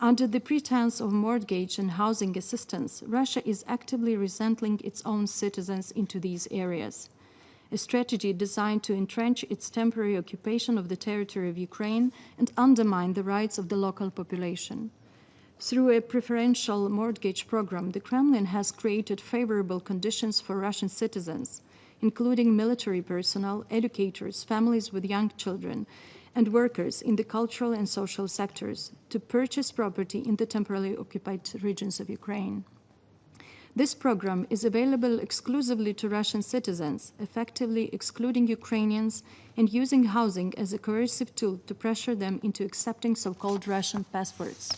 Under the pretense of mortgage and housing assistance, Russia is actively resettling its own citizens into these areas, a strategy designed to entrench its temporary occupation of the territory of Ukraine and undermine the rights of the local population. Through a preferential mortgage program, the Kremlin has created favorable conditions for Russian citizens, including military personnel, educators, families with young children, and workers in the cultural and social sectors, to purchase property in the temporarily occupied regions of Ukraine. This program is available exclusively to Russian citizens, effectively excluding Ukrainians and using housing as a coercive tool to pressure them into accepting so-called Russian passports.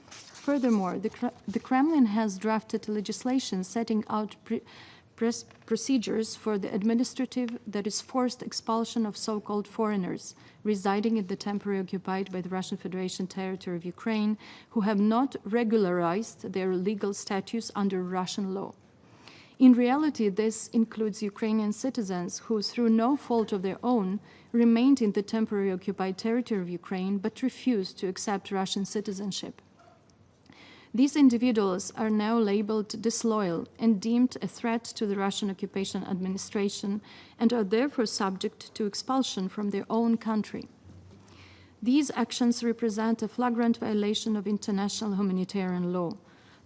Furthermore, the Kremlin has drafted legislation setting out procedures for the administrative, that is, forced expulsion of so-called foreigners residing in the temporarily occupied by the Russian Federation territory of Ukraine who have not regularized their legal status under Russian law. In reality, this includes Ukrainian citizens who, through no fault of their own, remained in the temporarily occupied territory of Ukraine but refused to accept Russian citizenship. These individuals are now labeled disloyal and deemed a threat to the Russian occupation administration and are therefore subject to expulsion from their own country. These actions represent a flagrant violation of international humanitarian law.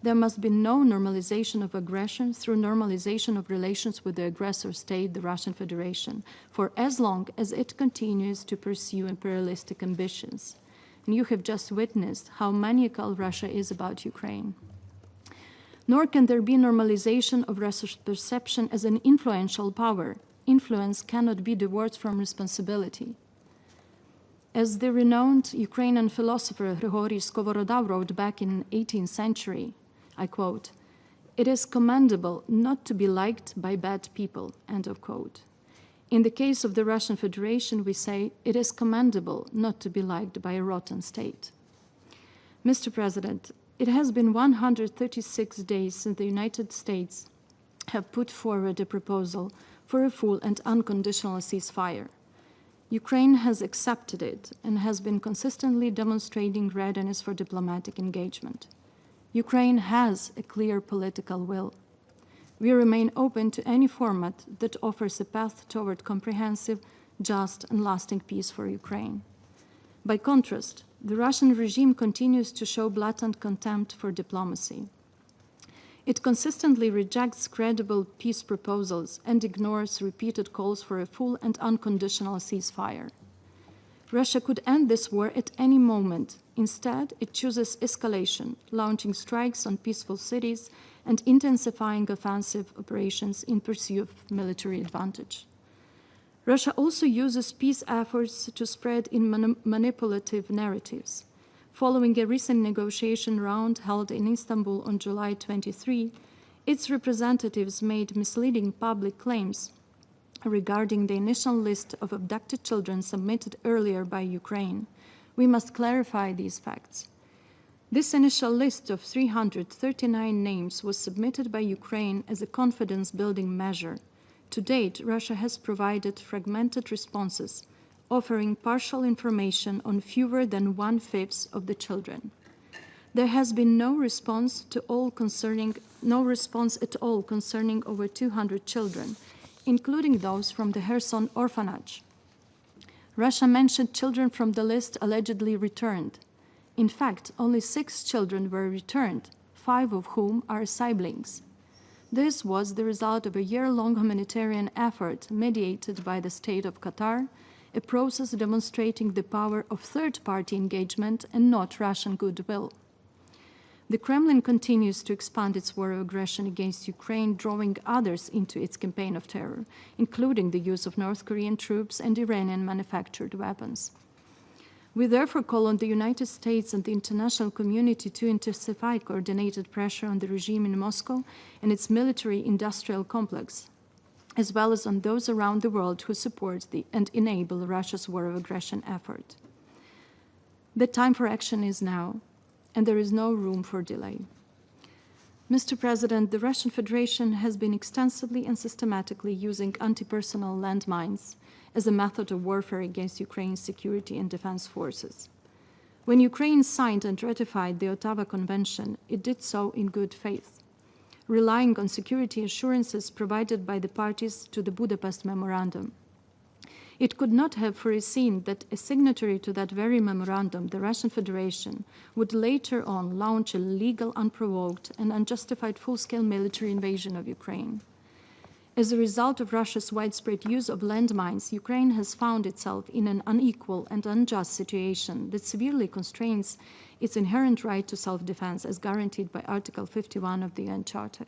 There must be no normalization of aggression through normalization of relations with the aggressor state, the Russian Federation, for as long as it continues to pursue imperialistic ambitions. And you have just witnessed how maniacal Russia is about Ukraine. Nor can there be normalization of Russia's perception as an influential power. Influence cannot be divorced from responsibility. As the renowned Ukrainian philosopher Grigory Skovoroda wrote back in the 18th century, I quote, "It is commendable not to be liked by bad people," end of quote. In the case of the Russian Federation, we say it is commendable not to be liked by a rotten state. Mr. President, it has been 136 days since the United States have put forward a proposal for a full and unconditional ceasefire. Ukraine has accepted it and has been consistently demonstrating readiness for diplomatic engagement. Ukraine has a clear political will. We remain open to any format that offers a path toward comprehensive, just, and lasting peace for Ukraine. By contrast, the Russian regime continues to show blatant contempt for diplomacy. It consistently rejects credible peace proposals and ignores repeated calls for a full and unconditional ceasefire. Russia could end this war at any moment. Instead, it chooses escalation, launching strikes on peaceful cities and intensifying offensive operations in pursuit of military advantage. Russia also uses peace efforts to spread in manipulative narratives. Following a recent negotiation round held in Istanbul on July 23, its representatives made misleading public claims regarding the initial list of abducted children submitted earlier by Ukraine. We must clarify these facts. This initial list of 339 names was submitted by Ukraine as a confidence-building measure. To date, Russia has provided fragmented responses, offering partial information on fewer than 1/5 of the children. There has been no response at all concerning over 200 children, including those from the Kherson orphanage. Russia mentioned children from the list allegedly returned. In fact, only 6 children were returned, 5 of whom are siblings. This was the result of a year-long humanitarian effort mediated by the State of Qatar, a process demonstrating the power of third-party engagement and not Russian goodwill. The Kremlin continues to expand its war of aggression against Ukraine, drawing others into its campaign of terror, including the use of North Korean troops and Iranian-manufactured weapons. We therefore call on the United States and the international community to intensify coordinated pressure on the regime in Moscow and its military-industrial complex, as well as on those around the world who support and enable Russia's war of aggression effort. The time for action is now, and there is no room for delay. Mr. President, the Russian Federation has been extensively and systematically using anti-personnel landmines as a method of warfare against Ukraine's security and defense forces. When Ukraine signed and ratified the Ottawa Convention, it did so in good faith, relying on security assurances provided by the parties to the Budapest Memorandum. It could not have foreseen that a signatory to that very memorandum, the Russian Federation, would later on launch a legal, unprovoked, and unjustified full-scale military invasion of Ukraine. As a result of Russia's widespread use of landmines, Ukraine has found itself in an unequal and unjust situation that severely constrains its inherent right to self-defense as guaranteed by Article 51 of the UN Charter.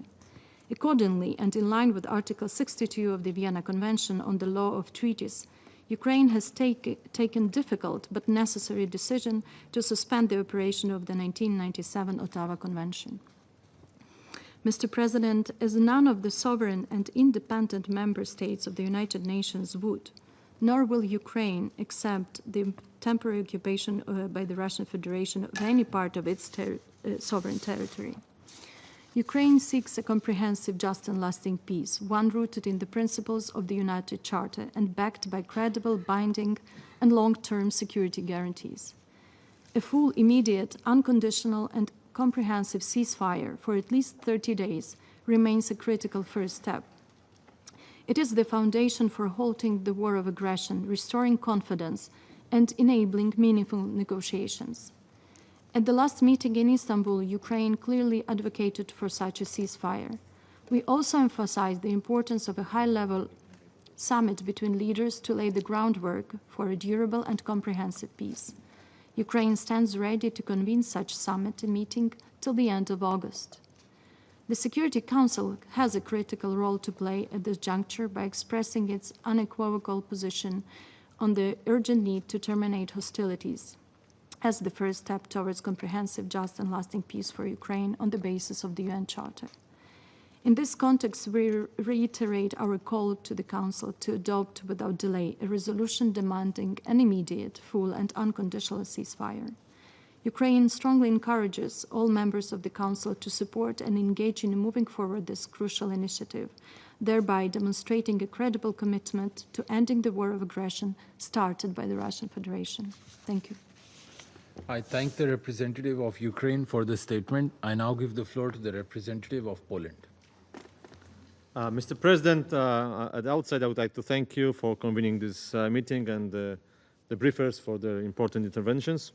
Accordingly, and in line with Article 62 of the Vienna Convention on the Law of Treaties, Ukraine has taken difficult but necessary decision to suspend the operation of the 1997 Ottawa Convention. Mr. President, as none of the sovereign and independent member states of the United Nations would, nor will Ukraine accept the temporary occupation by the Russian Federation of any part of its sovereign territory. Ukraine seeks a comprehensive, just and lasting peace, one rooted in the principles of the United Charter and backed by credible, binding, and long-term security guarantees. A full, immediate, unconditional, and comprehensive ceasefire for at least 30 days remains a critical first step. It is the foundation for halting the war of aggression, restoring confidence, and enabling meaningful negotiations. At the last meeting in Istanbul, Ukraine clearly advocated for such a ceasefire. We also emphasized the importance of a high-level summit between leaders to lay the groundwork for a durable and comprehensive peace. Ukraine stands ready to convene such summit meeting till the end of August. The Security Council has a critical role to play at this juncture by expressing its unequivocal position on the urgent need to terminate hostilities as the first step towards comprehensive, just, and lasting peace for Ukraine on the basis of the UN Charter. In this context, we reiterate our call to the Council to adopt without delay a resolution demanding an immediate, full, and unconditional ceasefire. Ukraine strongly encourages all members of the Council to support and engage in moving forward this crucial initiative, thereby demonstrating a credible commitment to ending the war of aggression started by the Russian Federation. Thank you. I thank the representative of Ukraine for the statement. I now give the floor to the representative of Poland. Mr. President, at the outset, I would like to thank you for convening this meeting and the briefers for their important interventions.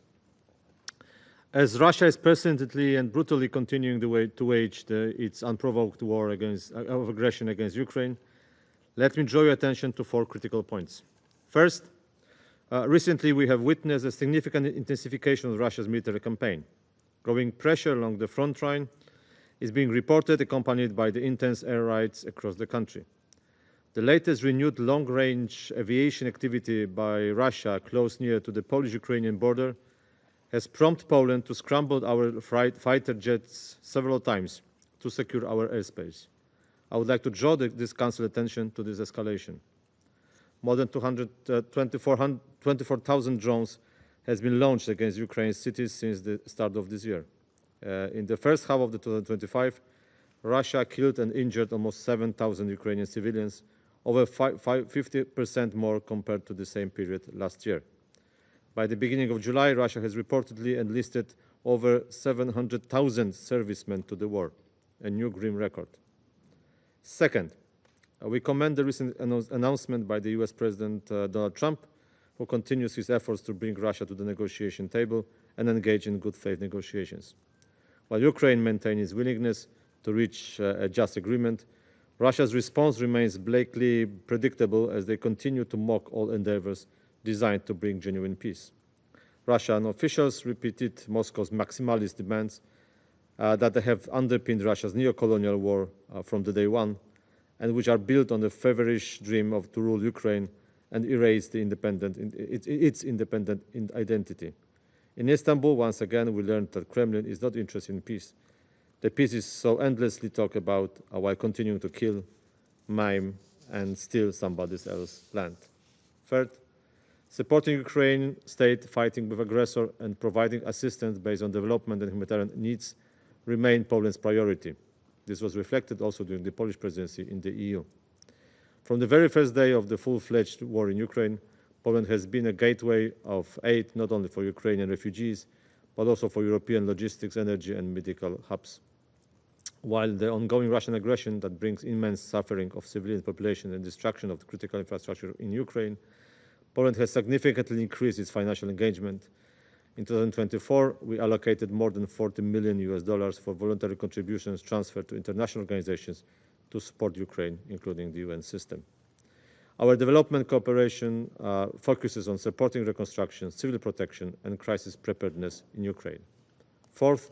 As Russia is persistently and brutally continuing to wage its unprovoked war of aggression against Ukraine, let me draw your attention to 4 critical points. First, recently we have witnessed a significant intensification of Russia's military campaign. Growing pressure along the front line is being reported, accompanied by the intense air raids across the country. The latest renewed long-range aviation activity by Russia close near to the Polish-Ukrainian border has prompted Poland to scramble our fighter jets several times to secure our airspace. I would like to draw this Council attention to this escalation. More than 24,000 drones has been launched against Ukraine's cities since the start of this year. In the first half of 2025, Russia killed and injured almost 7,000 Ukrainian civilians, over 50% more compared to the same period last year. By the beginning of July, Russia has reportedly enlisted over 700,000 servicemen to the war, a new grim record. Second, we commend the recent announcement by the US President Donald Trump, who continues his efforts to bring Russia to the negotiation table and engage in good faith negotiations. While Ukraine maintains its willingness to reach a just agreement, Russia's response remains blatantly predictable as they continue to mock all endeavors designed to bring genuine peace. Russian officials repeated Moscow's maximalist demands that they have underpinned Russia's neo-colonial war from the day one, and which are built on the feverish dream to rule Ukraine and erase its independent identity. In Istanbul, once again, we learned that Kremlin is not interested in peace. The peace is so endlessly talked about while continuing to kill, maim, and steal somebody else's land. Third, supporting Ukraine state fighting with aggressor and providing assistance based on development and humanitarian needs remain Poland's priority. This was reflected also during the Polish presidency in the EU. From the very first day of the full-fledged war in Ukraine, Poland has been a gateway of aid not only for Ukrainian refugees, but also for European logistics, energy, and medical hubs. While the ongoing Russian aggression that brings immense suffering of civilian population and destruction of the critical infrastructure in Ukraine, Poland has significantly increased its financial engagement. In 2024, we allocated more than $40 million for voluntary contributions transferred to international organizations to support Ukraine, including the UN system. Our development cooperation focuses on supporting reconstruction, civil protection, and crisis preparedness in Ukraine. Fourth,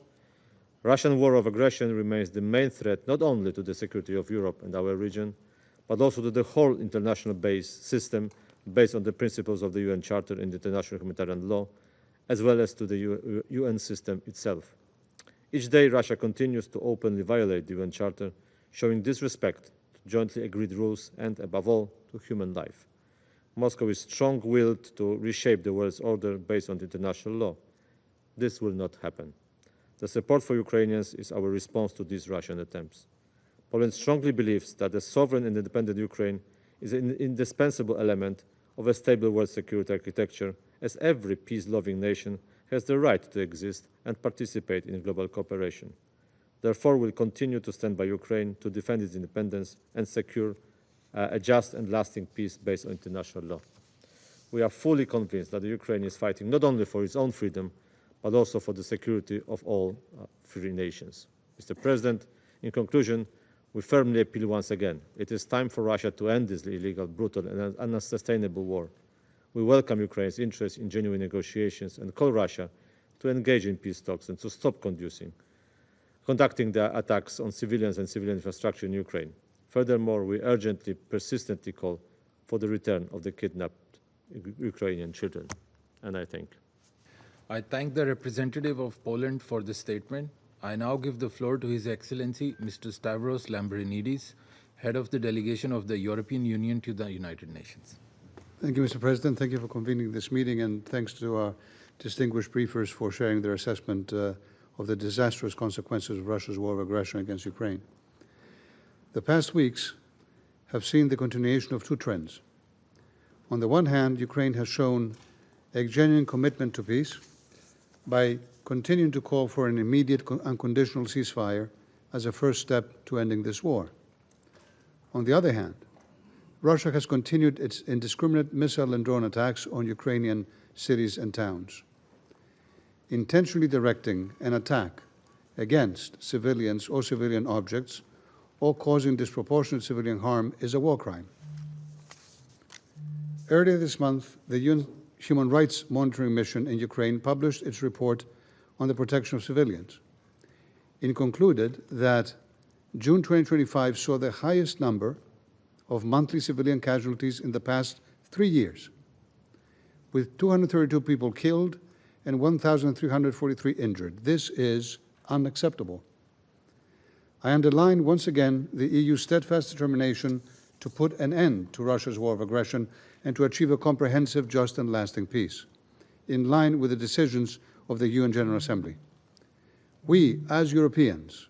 Russian war of aggression remains the main threat not only to the security of Europe and our region, but also to the whole international system based on the principles of the UN Charter and international humanitarian law, as well as to the UN system itself. Each day, Russia continues to openly violate the UN Charter, showing disrespect to jointly agreed rules and, above all, to human life. Moscow is strong-willed to reshape the world's order based on international law. This will not happen. The support for Ukrainians is our response to these Russian attempts. Poland strongly believes that a sovereign and independent Ukraine is an indispensable element of a stable world security architecture, as every peace-loving nation has the right to exist and participate in global cooperation. Therefore, we will continue to stand by Ukraine to defend its independence and secure a just and lasting peace based on international law. We are fully convinced that Ukraine is fighting not only for its own freedom, but also for the security of all free nations. Mr. President, in conclusion, we firmly appeal once again. It is time for Russia to end this illegal, brutal, and unsustainable war. We welcome Ukraine's interest in genuine negotiations and call Russia to engage in peace talks and to stop conducting the attacks on civilians and civilian infrastructure in Ukraine. Furthermore, we urgently, persistently call for the return of the kidnapped Ukrainian children. And I thank you. I thank the representative of Poland for the statement. I now give the floor to His Excellency Mr. Stavros Lambrinidis, head of the delegation of the European Union to the United Nations. Thank you, Mr. President. Thank you for convening this meeting, and thanks to our distinguished briefers for sharing their assessment of the disastrous consequences of Russia's war of aggression against Ukraine. The past weeks have seen the continuation of two trends. On the one hand, Ukraine has shown a genuine commitment to peace by continuing to call for an immediate unconditional ceasefire as a first step to ending this war. On the other hand, Russia has continued its indiscriminate missile and drone attacks on Ukrainian cities and towns. Intentionally directing an attack against civilians or civilian objects or causing disproportionate civilian harm is a war crime. Earlier this month, the UN Human Rights Monitoring Mission in Ukraine published its report on the protection of civilians. It concluded that June 2025 saw the highest number of monthly civilian casualties in the past 3 years, with 232 people killed and 1,343 injured. This is unacceptable. I underline once again the EU's steadfast determination to put an end to Russia's war of aggression and to achieve a comprehensive, just and lasting peace, in line with the decisions of the UN General Assembly. We, as Europeans,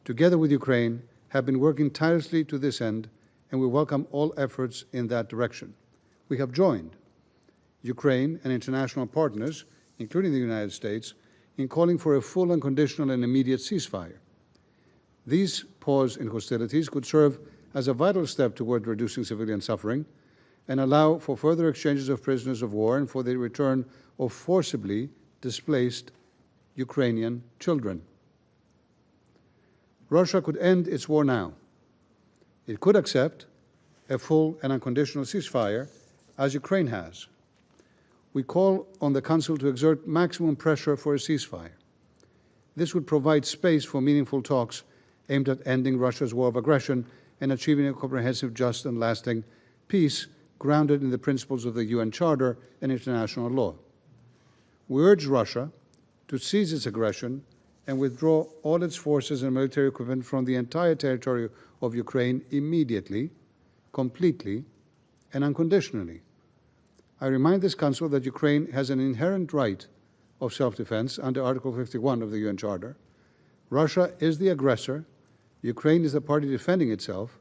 together with Ukraine, have been working tirelessly to this end, and we welcome all efforts in that direction. We have joined Ukraine and international partners, including the United States, in calling for a full, unconditional, and immediate ceasefire. These pause in hostilities could serve as a vital step toward reducing civilian suffering and allow for further exchanges of prisoners of war and for the return of forcibly displaced Ukrainian children. Russia could end its war now. It could accept a full and unconditional ceasefire, as Ukraine has. We call on the Council to exert maximum pressure for a ceasefire. This would provide space for meaningful talks aimed at ending Russia's war of aggression and achieving a comprehensive, just, and lasting peace grounded in the principles of the UN Charter and international law. We urge Russia to cease its aggression and withdraw all its forces and military equipment from the entire territory of Ukraine immediately, completely, and unconditionally. I remind this Council that Ukraine has an inherent right of self-defense under Article 51 of the UN Charter. Russia is the aggressor. Ukraine is the party defending itself.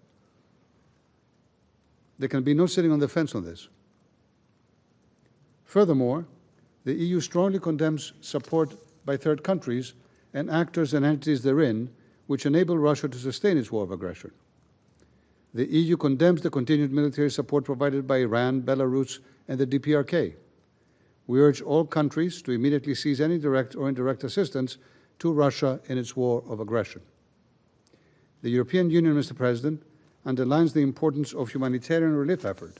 There can be no sitting on the fence on this. Furthermore, the EU strongly condemns support by third countries and actors and entities therein which enable Russia to sustain its war of aggression. The EU condemns the continued military support provided by Iran, Belarus, and the DPRK. We urge all countries to immediately cease any direct or indirect assistance to Russia in its war of aggression. The European Union, Mr. President, underlines the importance of humanitarian relief effort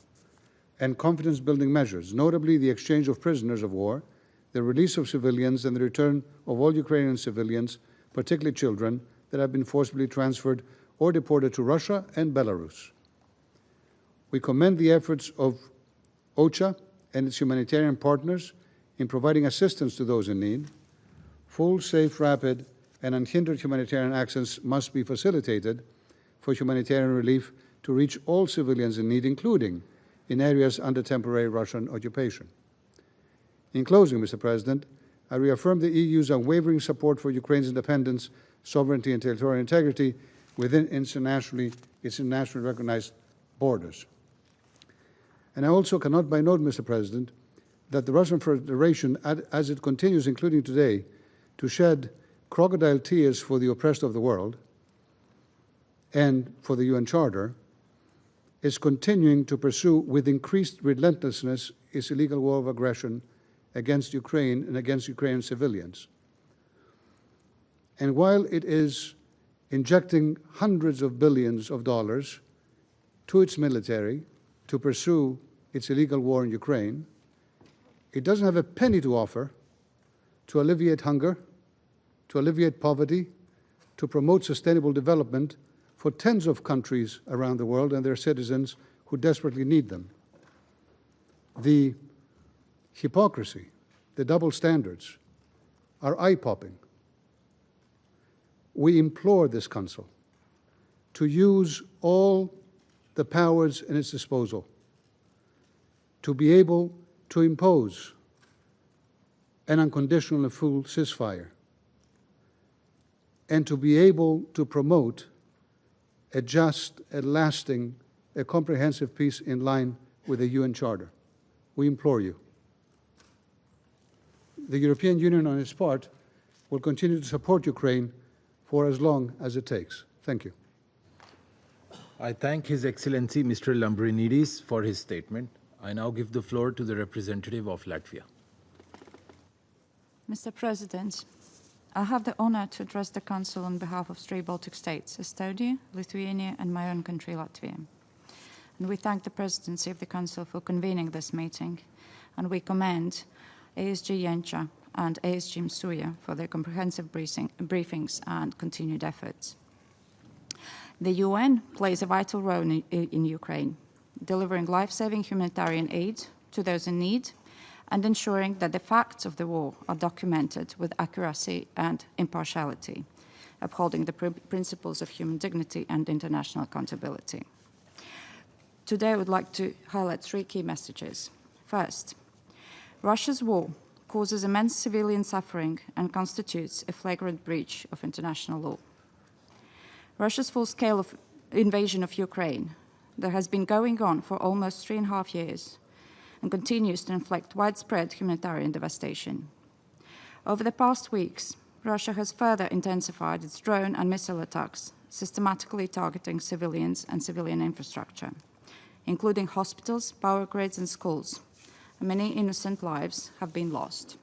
and confidence-building measures, notably the exchange of prisoners of war, the release of civilians, and the return of all Ukrainian civilians, particularly children, that have been forcibly transferred or deported to Russia and Belarus. We commend the efforts of OCHA and its humanitarian partners in providing assistance to those in need. Full, safe, rapid, and unhindered humanitarian access must be facilitated for humanitarian relief to reach all civilians in need, including in areas under temporary Russian occupation. In closing, Mr. President, I reaffirm the EU's unwavering support for Ukraine's independence, sovereignty, and territorial integrity within its internationally recognized borders. And I also cannot but note, Mr. President, that the Russian Federation, as it continues, including today, to shed crocodile tears for the oppressed of the world and for the UN Charter, is continuing to pursue with increased relentlessness its illegal war of aggression against Ukraine and against Ukrainian civilians. And while it is injecting hundreds of billions of dollars to its military to pursue its illegal war in Ukraine, it doesn't have a penny to offer to alleviate hunger, to alleviate poverty, to promote sustainable development for tens of countries around the world and their citizens who desperately need them. The hypocrisy, the double standards are eye-popping. We implore this Council to use all the powers in its disposal to be able to impose an unconditional and full ceasefire and to be able to promote a just, a lasting, a comprehensive peace in line with the UN Charter. We implore you. The European Union, on its part, will continue to support Ukraine for as long as it takes. Thank you. I thank His Excellency Mr. Lambrinidis for his statement. I now give the floor to the representative of Latvia. Mr. President, I have the honor to address the Council on behalf of three Baltic states, Estonia, Lithuania, and my own country, Latvia. And we thank the Presidency of the Council for convening this meeting, and we commend ASG Yencha and ASG Msuya for their comprehensive briefings and continued efforts. The UN plays a vital role in Ukraine, delivering life-saving humanitarian aid to those in need and ensuring that the facts of the war are documented with accuracy and impartiality, upholding the principles of human dignity and international accountability. Today, I would like to highlight three key messages. First, Russia's war causes immense civilian suffering and constitutes a flagrant breach of international law. Russia's full-scale invasion of Ukraine that has been going on for almost 3.5 years and continues to inflict widespread humanitarian devastation. Over the past weeks, Russia has further intensified its drone and missile attacks, systematically targeting civilians and civilian infrastructure, including hospitals, power grids, and schools. Many innocent lives have been lost.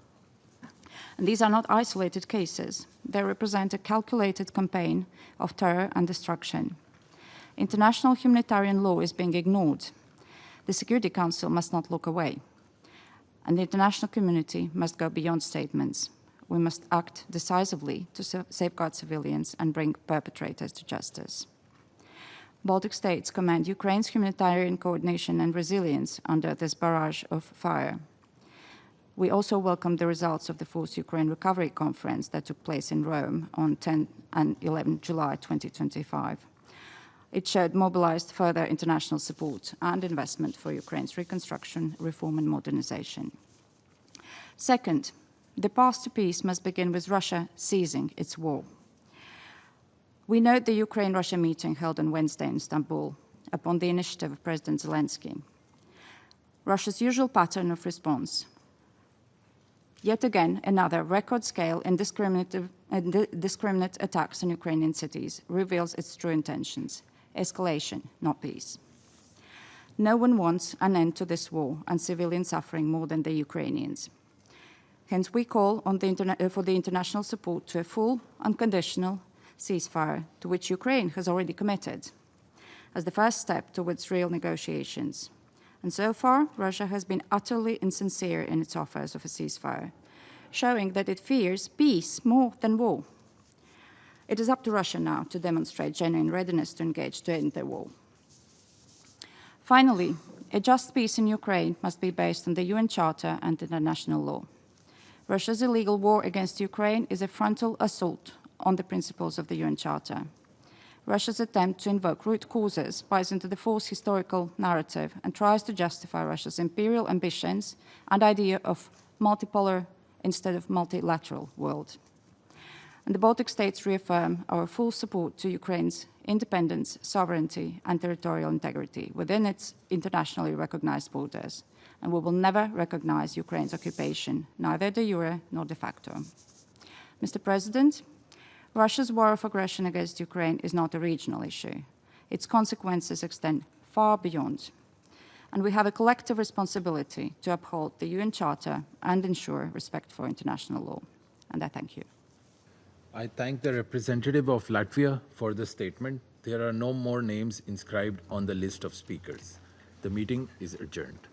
And these are not isolated cases. They represent a calculated campaign of terror and destruction. International humanitarian law is being ignored. The Security Council must not look away. And the international community must go beyond statements. We must act decisively to safeguard civilians and bring perpetrators to justice. Baltic states commend Ukraine's humanitarian coordination and resilience under this barrage of fire. We also welcome the results of the Force Ukraine Recovery Conference that took place in Rome on 10 and 11 July 2025. It showed mobilized further international support and investment for Ukraine's reconstruction, reform, and modernization. Second, the path to peace must begin with Russia ceasing its war. We note the Ukraine-Russia meeting held on Wednesday in Istanbul upon the initiative of President Zelensky. Russia's usual pattern of response, yet again another record-scale indiscriminate attacks on Ukrainian cities, reveals its true intentions: escalation, not peace. No one wants an end to this war and civilian suffering more than the Ukrainians. Hence, we call on for the international support to a full, unconditional ceasefire, to which Ukraine has already committed, as the first step towards real negotiations. And so far, Russia has been utterly insincere in its offers of a ceasefire, showing that it fears peace more than war. It is up to Russia now to demonstrate genuine readiness to engage to end the war. Finally, a just peace in Ukraine must be based on the UN Charter and international law. Russia's illegal war against Ukraine is a frontal assault on the principles of the UN Charter. Russia's attempt to invoke root causes buys into the false historical narrative and tries to justify Russia's imperial ambitions and idea of multipolar instead of multilateral world. And the Baltic states reaffirm our full support to Ukraine's independence, sovereignty, and territorial integrity within its internationally recognized borders. And we will never recognize Ukraine's occupation, neither de jure nor de facto. Mr. President, Russia's war of aggression against Ukraine is not a regional issue. Its consequences extend far beyond. And we have a collective responsibility to uphold the UN Charter and ensure respect for international law. And I thank you. I thank the representative of Latvia for the statement. There are no more names inscribed on the list of speakers. The meeting is adjourned.